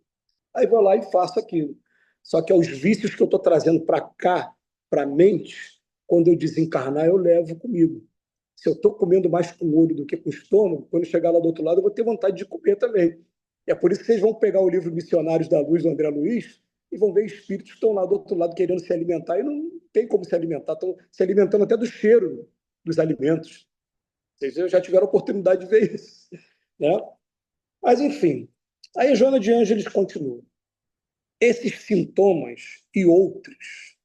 Aí vou lá e faço aquilo. Só que os vícios que eu estou trazendo para cá, para a mente, quando eu desencarnar, eu levo comigo. Se eu estou comendo mais com o olho do que com o estômago, quando eu chegar lá do outro lado, eu vou ter vontade de comer também. E é por isso que vocês vão pegar o livro Missionários da Luz, do André Luiz, e vão ver espíritos que estão lá do outro lado querendo se alimentar, e não tem como se alimentar, estão se alimentando até do cheiro dos alimentos. Vocês já tiveram a oportunidade de ver isso, né? Mas, enfim, aí a Joana de Ângeles continua. Esses sintomas e outros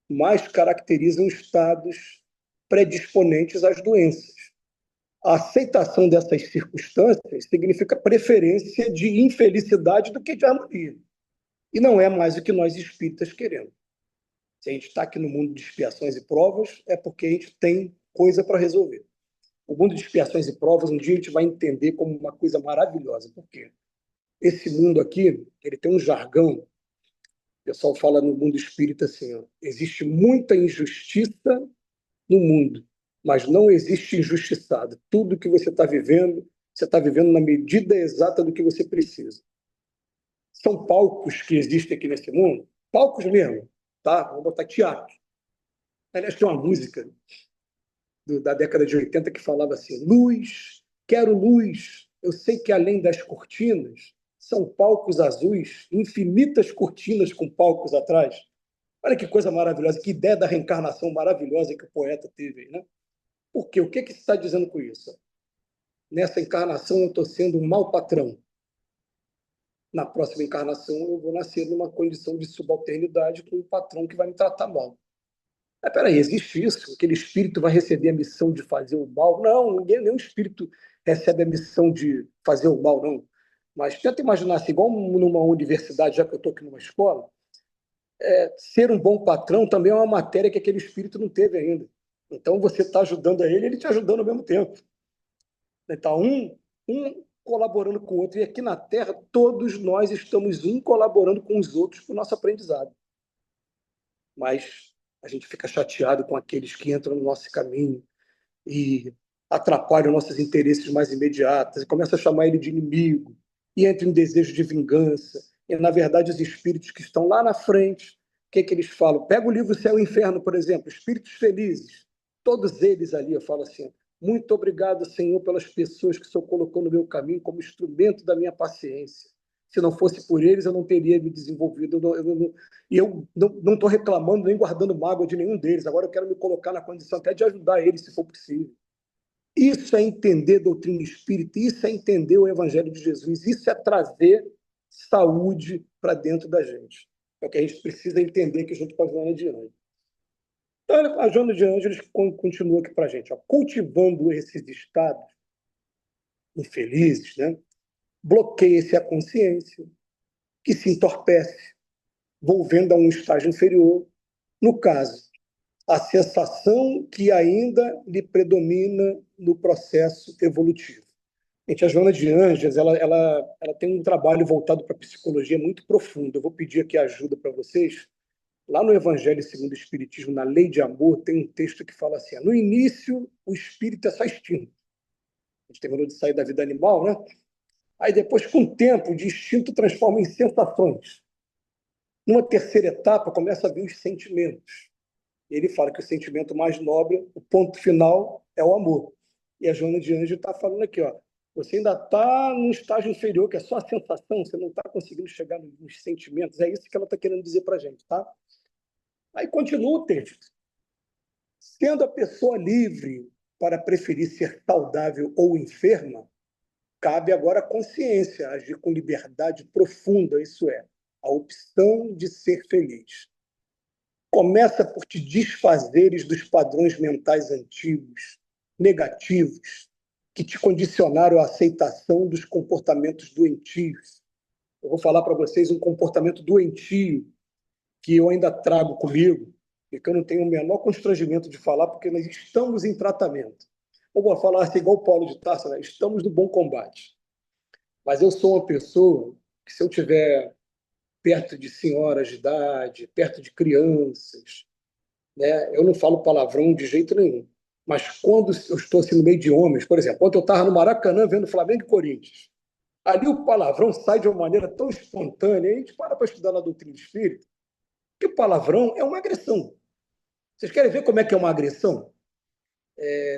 mais caracterizam estados predisponentes às doenças, A aceitação dessas circunstâncias significa preferência de infelicidade do que de harmonia. E não é mais o que nós espíritas queremos. Se a gente está aqui no mundo de expiações e provas, é porque a gente tem coisa para resolver. O mundo de expiações e provas, um dia a gente vai entender como uma coisa maravilhosa. Por quê? Esse mundo aqui, ele tem um jargão. O pessoal fala no mundo espírita assim, ó, existe muita injustiça no mundo, mas não existe injustiçado. Tudo que você está vivendo na medida exata do que você precisa. São palcos que existem aqui nesse mundo, palcos mesmo, tá? Vamos botar teatro. Aliás, tem uma música da década de 80 que falava assim: luz, quero luz, eu sei que além das cortinas são palcos azuis, infinitas cortinas com palcos atrás. Olha que coisa maravilhosa, que ideia da reencarnação maravilhosa que o poeta teve, né? Por quê? O que você está dizendo com isso? Nessa encarnação eu estou sendo um mau patrão. Na próxima encarnação eu vou nascer numa condição de subalternidade com um patrão que vai me tratar mal. Mas peraí, existe isso? Aquele espírito vai receber a missão de fazer o mal? Não, nenhum espírito recebe a missão de fazer o mal, não. Mas tenta imaginar assim, igual numa universidade, já que eu estou aqui numa escola, ser um bom patrão também é uma matéria que aquele espírito não teve ainda. Então você está ajudando a ele te ajudando ao mesmo tempo. Então, um colaborando com o outro. E aqui na Terra, todos nós estamos colaborando com os outros para o nosso aprendizado. Mas a gente fica chateado com aqueles que entram no nosso caminho e atrapalham nossos interesses mais imediatos, e começa a chamar ele de inimigo, e entra em desejo de vingança. E, na verdade, os espíritos que estão lá na frente, o que eles falam? Pega o livro Céu e Inferno, por exemplo, espíritos felizes. Todos eles ali, eu falo assim, muito obrigado, Senhor, pelas pessoas que o Senhor colocou no meu caminho como instrumento da minha paciência. Se não fosse por eles, eu não teria me desenvolvido. E eu não estou reclamando nem guardando mágoa de nenhum deles. Agora eu quero me colocar na condição até de ajudar eles, se for possível. Isso é entender a doutrina espírita, isso é entender o Evangelho de Jesus, isso é trazer saúde para dentro da gente. É o que a gente precisa entender aqui junto com a Joana de Ângeles. Então, a Joana de Ângeles continua aqui para a gente, ó, cultivando esses estados infelizes, né? Bloqueia-se a consciência, que se entorpece, volvendo a um estágio inferior. No caso, a sensação que ainda lhe predomina no processo evolutivo. Gente, a Joana de Ângeles, ela tem um trabalho voltado para a psicologia muito profundo. Eu vou pedir aqui ajuda para vocês. Lá no Evangelho segundo o Espiritismo, na Lei de Amor, tem um texto que fala assim: no início, o espírito é só instinto. A gente terminou de sair da vida animal, né? Aí depois, com o tempo, o instinto transforma em sensações. Numa terceira etapa, começa a vir os sentimentos. Ele fala que o sentimento mais nobre, o ponto final, é o amor. E a Joana de Ângeles está falando aqui, ó, você ainda está num estágio inferior, que é só a sensação, você não está conseguindo chegar nos sentimentos. É isso que ela está querendo dizer para a gente, tá? Aí continua o texto. Sendo a pessoa livre para preferir ser saudável ou enferma, cabe agora a consciência agir com liberdade profunda, isso é, a opção de ser feliz. Começa por te desfazeres dos padrões mentais antigos, negativos, que te condicionaram à aceitação dos comportamentos doentios. Eu vou falar para vocês um comportamento doentio que eu ainda trago comigo e que eu não tenho o menor constrangimento de falar, porque nós estamos em tratamento. Eu vou falar assim, igual o Paulo de Tarso, né? Estamos no bom combate. Mas eu sou uma pessoa que, se eu tiver perto de senhoras de idade, perto de crianças, né, eu não falo palavrão de jeito nenhum. Mas quando eu estou assim, no meio de homens, por exemplo, ontem eu estava no Maracanã vendo Flamengo e Corinthians. Ali o palavrão sai de uma maneira tão espontânea, a gente para estudar na doutrina espírita, que o palavrão é uma agressão. Vocês querem ver como é que é uma agressão?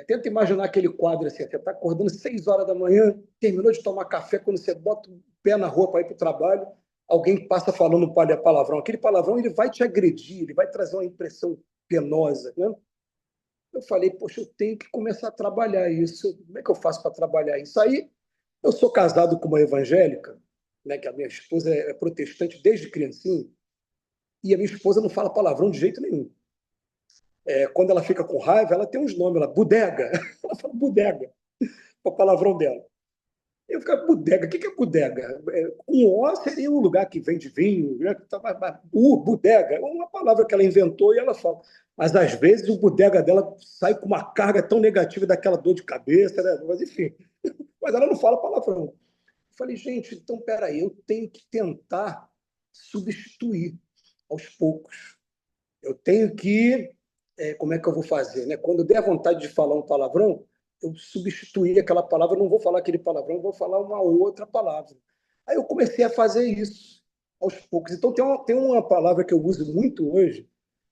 Tenta imaginar aquele quadro assim, você está acordando 6 horas da manhã, terminou de tomar café, quando você bota o pé na rua para ir para o trabalho, alguém passa falando palavrão. Aquele palavrão ele vai te agredir, ele vai trazer uma impressão penosa, né? Eu falei, poxa, eu tenho que começar a trabalhar isso. Como é que eu faço para trabalhar isso? Aí, eu sou casado com uma evangélica, né, que a minha esposa é protestante desde criancinha, e a minha esposa não fala palavrão de jeito nenhum. Quando ela fica com raiva, ela tem uns nomes, ela bodega, ela fala bodega. o palavrão dela. Eu ficava, bodega, o que é bodega? Com O seria um lugar que vende vinho, né? Bodega é uma palavra que ela inventou e ela fala. Mas às vezes o bodega dela sai com uma carga tão negativa daquela dor de cabeça, né? Mas enfim, mas ela não fala palavrão. Eu falei, gente, então peraí, eu tenho que tentar substituir aos poucos. Eu tenho que, como é que eu vou fazer, né? Quando eu der vontade de falar um palavrão, eu substituir aquela palavra, não vou falar aquele palavrão, vou falar uma outra palavra. Aí eu comecei a fazer isso aos poucos. Então tem uma palavra que eu uso muito hoje,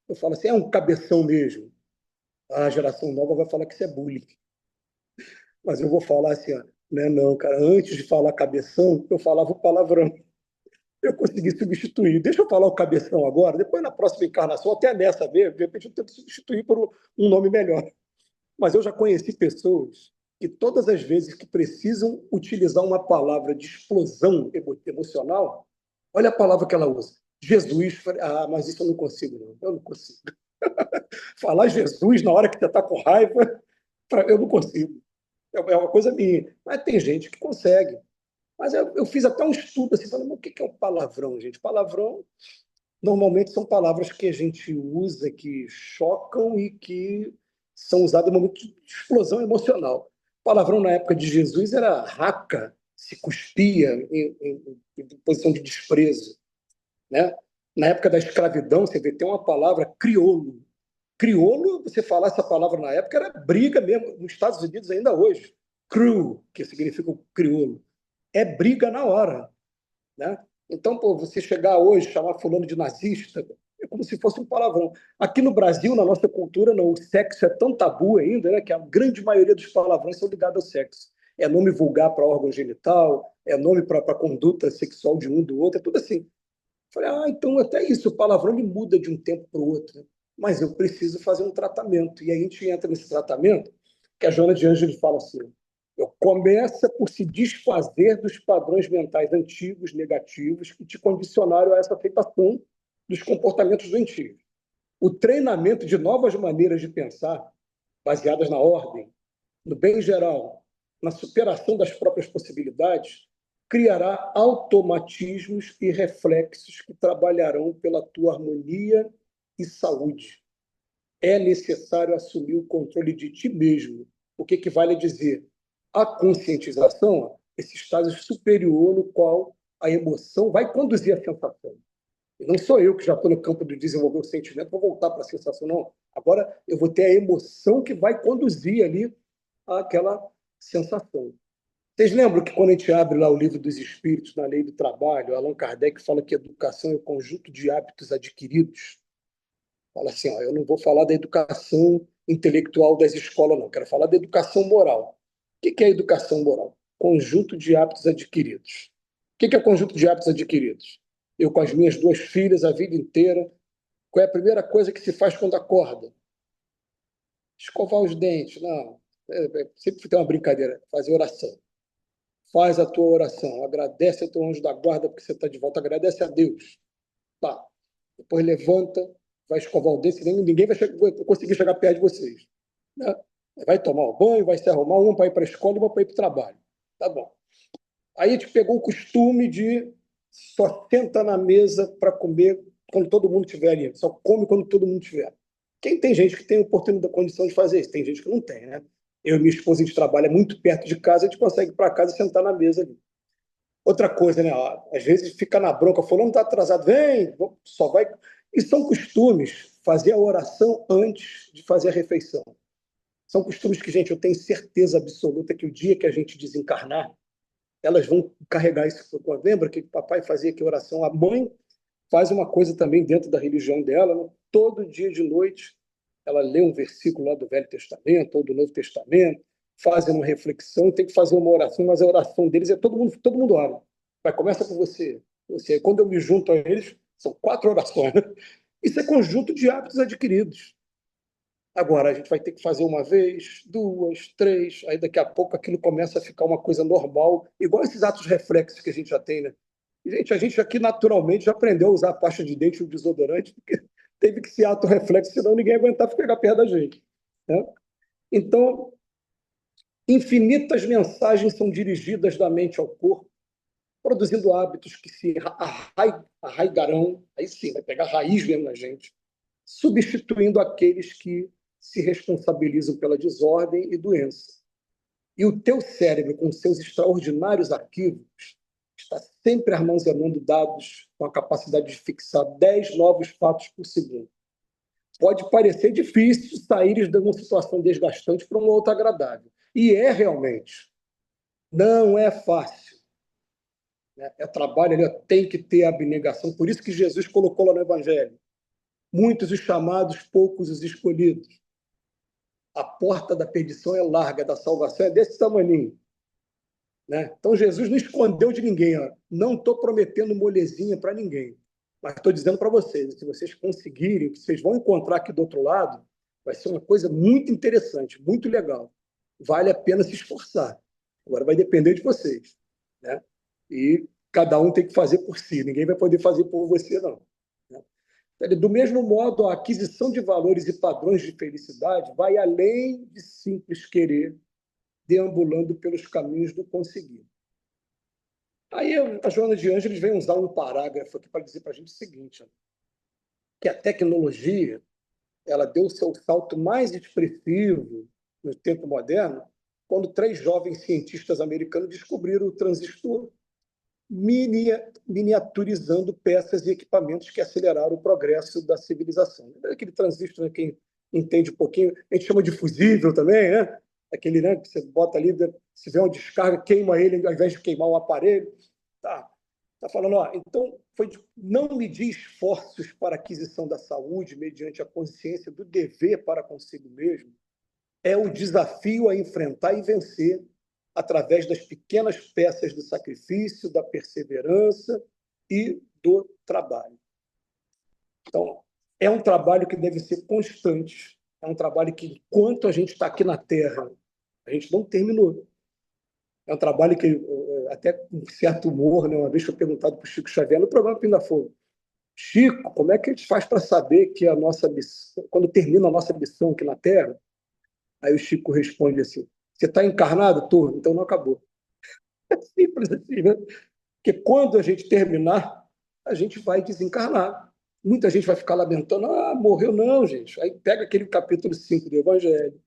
eu falo assim, é um cabeção mesmo. A geração nova vai falar que isso é bullying. Mas eu vou falar assim, ó, né, não, cara, antes de falar cabeção, eu falava o palavrão. Eu consegui substituir. Deixa eu falar o cabeção agora, depois na próxima encarnação, até nessa mesmo, de repente eu tento substituir por um nome melhor. Mas eu já conheci pessoas que todas as vezes que precisam utilizar uma palavra de explosão emocional, olha a palavra que ela usa. Jesus, mas isso eu não consigo, não. Eu não consigo. Falar Jesus na hora que você está com raiva, eu não consigo. É uma coisa minha. Mas tem gente que consegue. Mas eu fiz até um estudo assim, falando, o que é um palavrão, gente? Palavrão, normalmente, são palavras que a gente usa, que chocam e que são usadas no momento de explosão emocional. Palavrão na época de Jesus era raca, se cuspia em posição de desprezo. Né? Na época da escravidão, você vê, tem uma palavra crioulo. Crioulo, você falar essa palavra na época, era briga mesmo, nos Estados Unidos ainda hoje. Crew, que significa o crioulo. É briga na hora. Né? Então, pô, você chegar hoje, chamar fulano de nazista, é como se fosse um palavrão. Aqui no Brasil, na nossa cultura, não, o sexo é tão tabu ainda, né, que a grande maioria dos palavrões são ligados ao sexo. É nome vulgar para órgão genital, é nome para conduta sexual de um do outro, é tudo assim. Falei, então até isso, o palavrão ele muda de um tempo para o outro. Né? Mas eu preciso fazer um tratamento. E aí a gente entra nesse tratamento, que a Joana de Ângeles fala assim, começa por se desfazer dos padrões mentais antigos, negativos, que te condicionaram a essa aceitação dos comportamentos doentios. O treinamento de novas maneiras de pensar, baseadas na ordem, no bem geral, na superação das próprias possibilidades, criará automatismos e reflexos que trabalharão pela tua harmonia e saúde. É necessário assumir o controle de ti mesmo, o que equivale a dizer a conscientização, esse estágio superior no qual a emoção vai conduzir a sensação. E não sou eu que já estou no campo de desenvolver o sentimento, vou voltar para a sensação, não. Agora eu vou ter a emoção que vai conduzir ali àquela sensação. Vocês lembram que quando a gente abre lá o livro dos Espíritos, na Lei do Trabalho, Allan Kardec fala que educação é o conjunto de hábitos adquiridos? Fala assim, eu não vou falar da educação intelectual das escolas, não. Quero falar da educação moral. O que é educação moral? Conjunto de hábitos adquiridos. O que é conjunto de hábitos adquiridos? Eu com as minhas duas filhas a vida inteira, qual é a primeira coisa que se faz quando acorda? Escovar os dentes. Não, sempre tem uma brincadeira. Fazer oração. Faz a tua oração. Agradece a teu anjo da guarda porque você está de volta. Agradece a Deus. Tá. Depois levanta, vai escovar o dente, senão ninguém vai conseguir chegar perto de vocês. Né? Vai tomar um banho, vai se arrumar, um para ir para a escola e um para ir para o trabalho. Tá bom. Aí a gente pegou o costume de só senta na mesa para comer quando todo mundo estiver ali. Só come quando todo mundo estiver. Tem gente que tem oportunidade, condição de fazer isso, tem gente que não tem, né? Eu e minha esposa, a gente trabalha muito perto de casa, a gente consegue ir para casa e sentar na mesa ali. Outra coisa, né? Às vezes fica na bronca, fulano está atrasado, vem, só vai. E são costumes fazer a oração antes de fazer a refeição. São costumes que, gente, eu tenho certeza absoluta que o dia que a gente desencarnar, elas vão carregar isso. Lembra que o papai fazia aqui oração? A mãe faz uma coisa também dentro da religião dela, né? Todo dia de noite ela lê um versículo lá do Velho Testamento ou do Novo Testamento, fazem uma reflexão, tem que fazer uma oração, mas a oração deles é todo mundo ora. Vai, começa com você. Quando eu me junto a eles, são 4 orações. Né? Isso é conjunto de hábitos adquiridos. Agora, a gente vai ter que fazer uma vez, 2, 3, aí daqui a pouco aquilo começa a ficar uma coisa normal, igual esses atos reflexos que a gente já tem, né? E, gente, a gente aqui naturalmente já aprendeu a usar a pasta de dente e o desodorante, porque teve que ser ato reflexo, senão ninguém ia aguentar pegar perto da gente. Né? Então, Infinitas mensagens são dirigidas da mente ao corpo, produzindo hábitos que se arraigarão, aí sim, vai pegar raiz mesmo na gente, substituindo aqueles que se responsabilizam pela desordem e doença. E o teu cérebro, com seus extraordinários arquivos, está sempre armazenando dados com a capacidade de fixar 10 novos fatos por segundo. Pode parecer difícil sair de uma situação desgastante para uma outra agradável. E é realmente. Não é fácil. É trabalho, ele tem que ter abnegação. Por isso que Jesus colocou lá no Evangelho: muitos os chamados, poucos os escolhidos. A porta da perdição é larga, da salvação é desse tamanho. Então, Jesus não escondeu de ninguém. Não estou prometendo molezinha para ninguém. Mas estou dizendo para vocês, se vocês conseguirem, o que vocês vão encontrar aqui do outro lado, vai ser uma coisa muito interessante, muito legal. Vale a pena se esforçar. Agora vai depender de vocês. E cada um tem que fazer por si. Ninguém vai poder fazer por você, não. Do mesmo modo, a aquisição de valores e padrões de felicidade vai além de simples querer, deambulando pelos caminhos do conseguir. Aí a Joana de Ângeles vem usar um parágrafo aqui para dizer para a gente o seguinte: que a tecnologia ela deu o seu salto mais expressivo no tempo moderno quando 3 jovens cientistas americanos descobriram o transistor, miniaturizando peças e equipamentos que aceleraram o progresso da civilização. Aquele transistor, quem entende um pouquinho, a gente chama de fusível também, né? Aquele, que você bota ali, se vê uma descarga, queima ele ao invés de queimar o aparelho. Tá falando, então foi de não medir esforços para a aquisição da saúde mediante a consciência do dever para consigo mesmo, é o desafio a enfrentar e vencer através das pequenas peças do sacrifício, da perseverança e do trabalho. Então, é um trabalho que deve ser constante, é um trabalho que, enquanto a gente está aqui na Terra, a gente não terminou. É um trabalho que, até com certo humor, uma vez foi perguntado para o Chico Xavier no programa Pinga Fogo: Chico, como é que a gente faz para saber que a nossa missão, quando termina a nossa missão aqui na Terra? Aí o Chico responde assim: você está encarnado, turno? Então não acabou. É simples assim, né? Porque quando a gente terminar, a gente vai desencarnar. Muita gente vai ficar lamentando: morreu. Não, gente. Aí pega aquele capítulo 5 do Evangelho: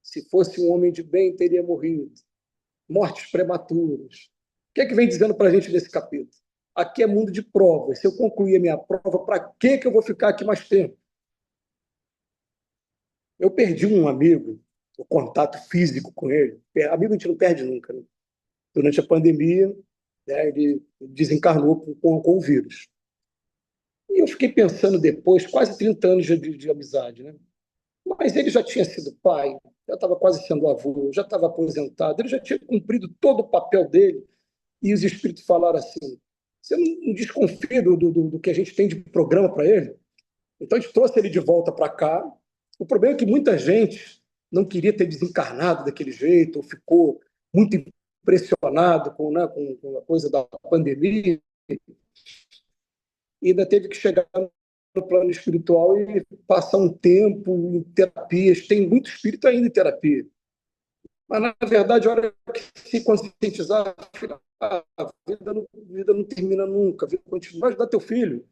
se fosse um homem de bem, teria morrido. Mortes prematuras. O que é que vem dizendo para a gente nesse capítulo? Aqui é mundo de provas. Se eu concluir a minha prova, para que eu vou ficar aqui mais tempo? Eu perdi um amigo, o contato físico com ele. Amigo a gente não perde nunca, né? Durante a pandemia, ele desencarnou com o vírus. E eu fiquei pensando depois, quase 30 anos de amizade, né? Mas ele já tinha sido pai, já estava quase sendo avô, já estava aposentado, ele já tinha cumprido todo o papel dele. E os espíritos falaram assim: você não desconfia do que a gente tem de programa para ele? Então a gente trouxe ele de volta para cá. O problema é que muita gente não queria ter desencarnado daquele jeito, ou ficou muito impressionado com a coisa da pandemia, e ainda teve que chegar no plano espiritual e passar um tempo em terapias. Tem muito espírito ainda em terapia. Mas, na verdade, a hora que se conscientizar, a vida não termina nunca. A vida continua. Vai ajudar teu filho.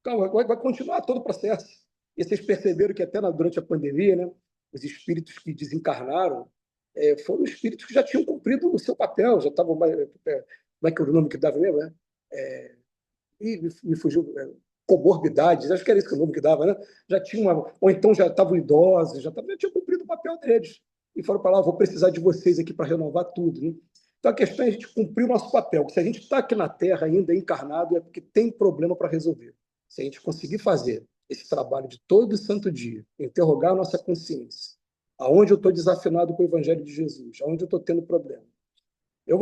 Calma, vai continuar todo o processo. E vocês perceberam que até durante a pandemia, né, os espíritos que desencarnaram foram espíritos que já tinham cumprido o seu papel, já estavam. Como é que é o nome que dava mesmo? Né? Me fugiu. Comorbidades, acho que era isso que o nome que dava, né? Já tinha ou então já estavam idosos, já tinham cumprido o papel deles. E foram para lá: vou precisar de vocês aqui para renovar tudo. Né? Então a questão é a gente cumprir o nosso papel. Se a gente está aqui na Terra ainda encarnado, é porque tem problema para resolver. Se a gente conseguir fazer esse trabalho de todo santo dia, interrogar a nossa consciência, aonde eu estou desafinado com o Evangelho de Jesus, aonde eu estou tendo problema. Eu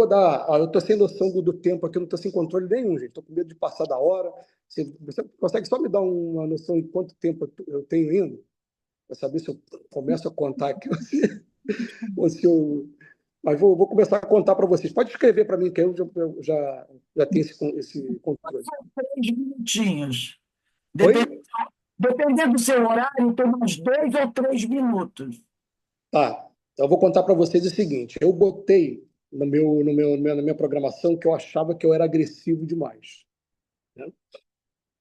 estou sem noção do tempo aqui, eu não estou sem controle nenhum, gente. Estou com medo de passar da hora. Você consegue só me dar uma noção de quanto tempo eu tenho indo? Para saber se eu começo a contar aqui ou se eu. Mas vou começar a contar para vocês. Pode escrever para mim, que eu já tenho esse controle. 3 minutinhos. Oi? Dependendo do seu horário, tem uns 2 ou 3 minutos. Tá. Eu vou contar para vocês o seguinte: eu botei na minha programação que eu achava que eu era agressivo demais, né?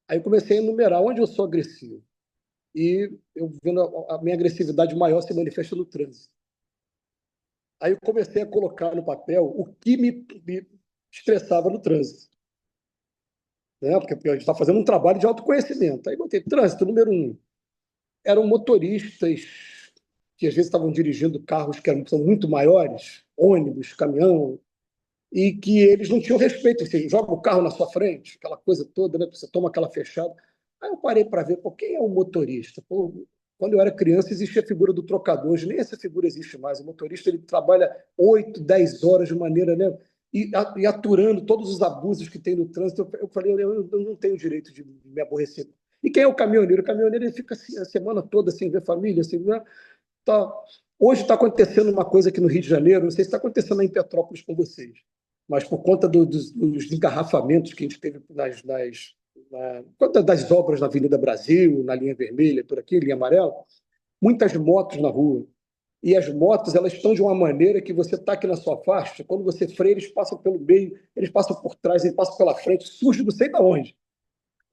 Aí eu comecei a enumerar onde eu sou agressivo. E eu vendo a minha agressividade maior se manifesta no trânsito. Aí eu comecei a colocar no papel o que me estressava no trânsito, né? Porque a gente está fazendo um trabalho de autoconhecimento. Aí botei trânsito, número um. Eram motoristas que às vezes estavam dirigindo carros são muito maiores, ônibus, caminhão, e que eles não tinham respeito. Você joga o carro na sua frente, aquela coisa toda, né? Você toma aquela fechada. Aí eu parei para ver, pô, quem é o motorista? Pô, quando eu era criança, existia a figura do trocador, hoje nem essa figura existe mais. O motorista ele trabalha 8, 10 horas de maneira, né? E aturando todos os abusos que tem no trânsito. Eu falei, eu não tenho direito de me aborrecer. E quem é o caminhoneiro? O caminhoneiro ele fica assim, a semana toda sem ver família, sem ver. Tá. Hoje está acontecendo uma coisa aqui no Rio de Janeiro, não sei se está acontecendo em Petrópolis com vocês, mas por conta dos engarrafamentos que a gente teve por conta das obras na Avenida Brasil, na linha vermelha, por aqui, linha amarela, muitas motos na rua. E as motos elas estão de uma maneira que você está aqui na sua faixa, quando você freia, eles passam pelo meio, eles passam por trás, eles passam pela frente, surge não sei de onde.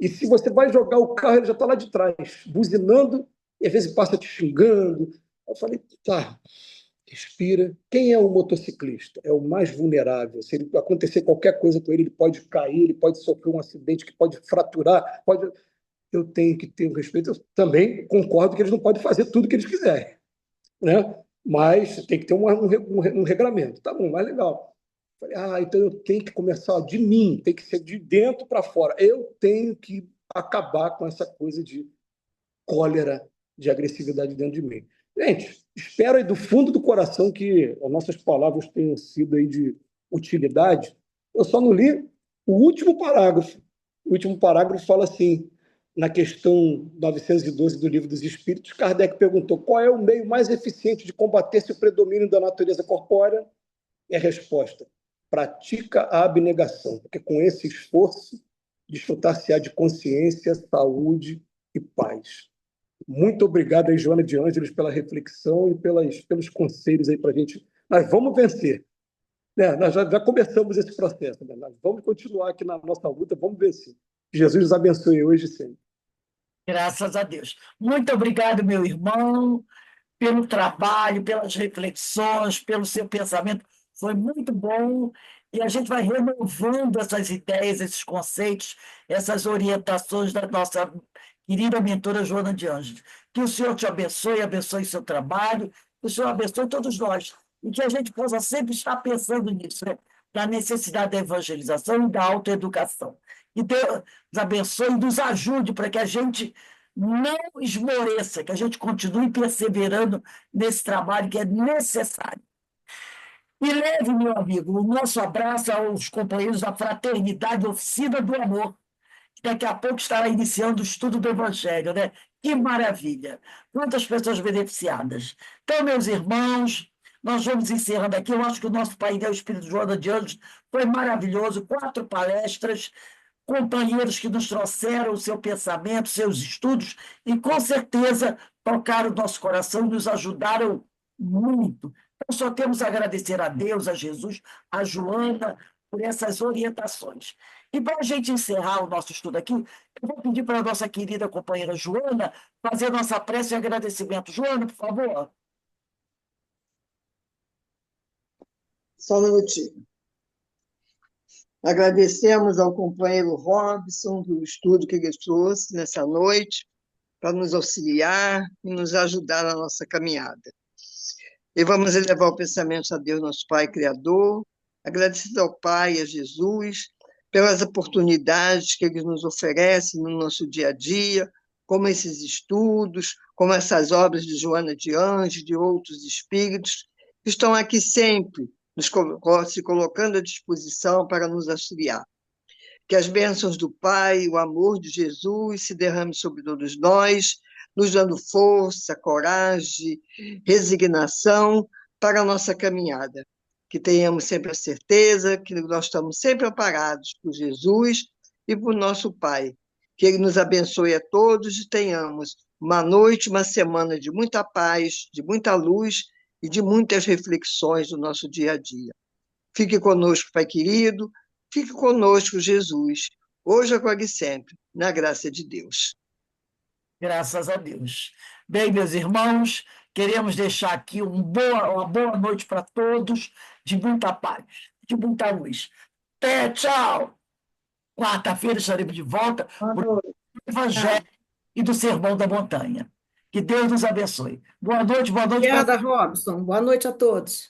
E se você vai jogar o carro, ele já está lá de trás, buzinando, e às vezes passa te xingando. Eu falei, tá, respira. Quem é o motociclista? É o mais vulnerável. Se ele acontecer qualquer coisa com ele, ele pode cair, ele pode sofrer um acidente que pode fraturar. Pode... Eu tenho que ter o respeito. Eu também concordo que eles não podem fazer tudo que eles quiserem, né? Mas tem que ter um regramento. Tá bom, mais legal. Falei, então eu tenho que começar de mim, tem que ser de dentro para fora. Eu tenho que acabar com essa coisa de cólera, de agressividade dentro de mim. Gente, espero aí do fundo do coração que as nossas palavras tenham sido aí de utilidade. Eu só não li o último parágrafo. O último parágrafo fala assim, na questão 912 do Livro dos Espíritos, Kardec perguntou qual é o meio mais eficiente de combater esse predomínio da natureza corpórea? E a resposta, pratica a abnegação, porque com esse esforço desfrutar-se-á de consciência, saúde e paz. Muito obrigado aí, Joana de Ângeles, pela reflexão e pelos conselhos aí para a gente. Nós vamos vencer, né? Nós já começamos esse processo, né? Nós vamos continuar aqui na nossa luta, vamos vencer. Que Jesus nos abençoe hoje e sempre. Graças a Deus. Muito obrigado, meu irmão, pelo trabalho, pelas reflexões, pelo seu pensamento. Foi muito bom. E a gente vai renovando essas ideias, esses conceitos, essas orientações da nossa querida mentora Joana de Ângeles. Que o Senhor te abençoe, abençoe seu trabalho, que o Senhor abençoe todos nós. E que a gente possa sempre estar pensando nisso, né? Da necessidade da evangelização e da autoeducação. E Deus nos abençoe e nos ajude para que a gente não esmoreça, que a gente continue perseverando nesse trabalho que é necessário. E leve, meu amigo, o nosso abraço aos companheiros da Fraternidade Oficina do Amor, que daqui a pouco estará iniciando o estudo do Evangelho, né? Que maravilha! Quantas pessoas beneficiadas. Então, meus irmãos, nós vamos encerrando aqui. Eu acho que o nosso painel Espírito Joana de Anjos foi maravilhoso, 4 palestras, companheiros que nos trouxeram o seu pensamento, seus estudos, e com certeza tocaram o nosso coração, nos ajudaram muito. Então, só temos a agradecer a Deus, a Jesus, a Joana, por essas orientações. E para a gente encerrar o nosso estudo aqui, eu vou pedir para a nossa querida companheira Joana fazer a nossa prece e agradecimento. Joana, por favor. Só um minutinho. Agradecemos ao companheiro Robson pelo estudo que ele trouxe nessa noite, para nos auxiliar e nos ajudar na nossa caminhada. E vamos elevar o pensamento a Deus, nosso Pai Criador, agradecido ao Pai e a Jesus pelas oportunidades que Ele nos oferece no nosso dia a dia, como esses estudos, como essas obras de Joana de Anjos, de outros espíritos, que estão aqui sempre, se colocando à disposição para nos auxiliar. Que as bênçãos do Pai, o amor de Jesus se derrame sobre todos nós, nos dando força, coragem, resignação para a nossa caminhada. Que tenhamos sempre a certeza que nós estamos sempre amparados por Jesus e por nosso Pai. Que Ele nos abençoe a todos e tenhamos uma noite, uma semana de muita paz, de muita luz e de muitas reflexões do nosso dia a dia. Fique conosco, Pai querido, fique conosco, Jesus, hoje, agora e sempre, na graça de Deus. Graças a Deus. Bem, meus irmãos, queremos deixar aqui uma boa noite para todos, de muita paz, de muita luz. Até, tchau! Quarta-feira estaremos de volta Boa por noite. Evangelho e do Sermão da Montanha. Que Deus nos abençoe. Boa noite, Obrigada, Robson. Boa noite a todos.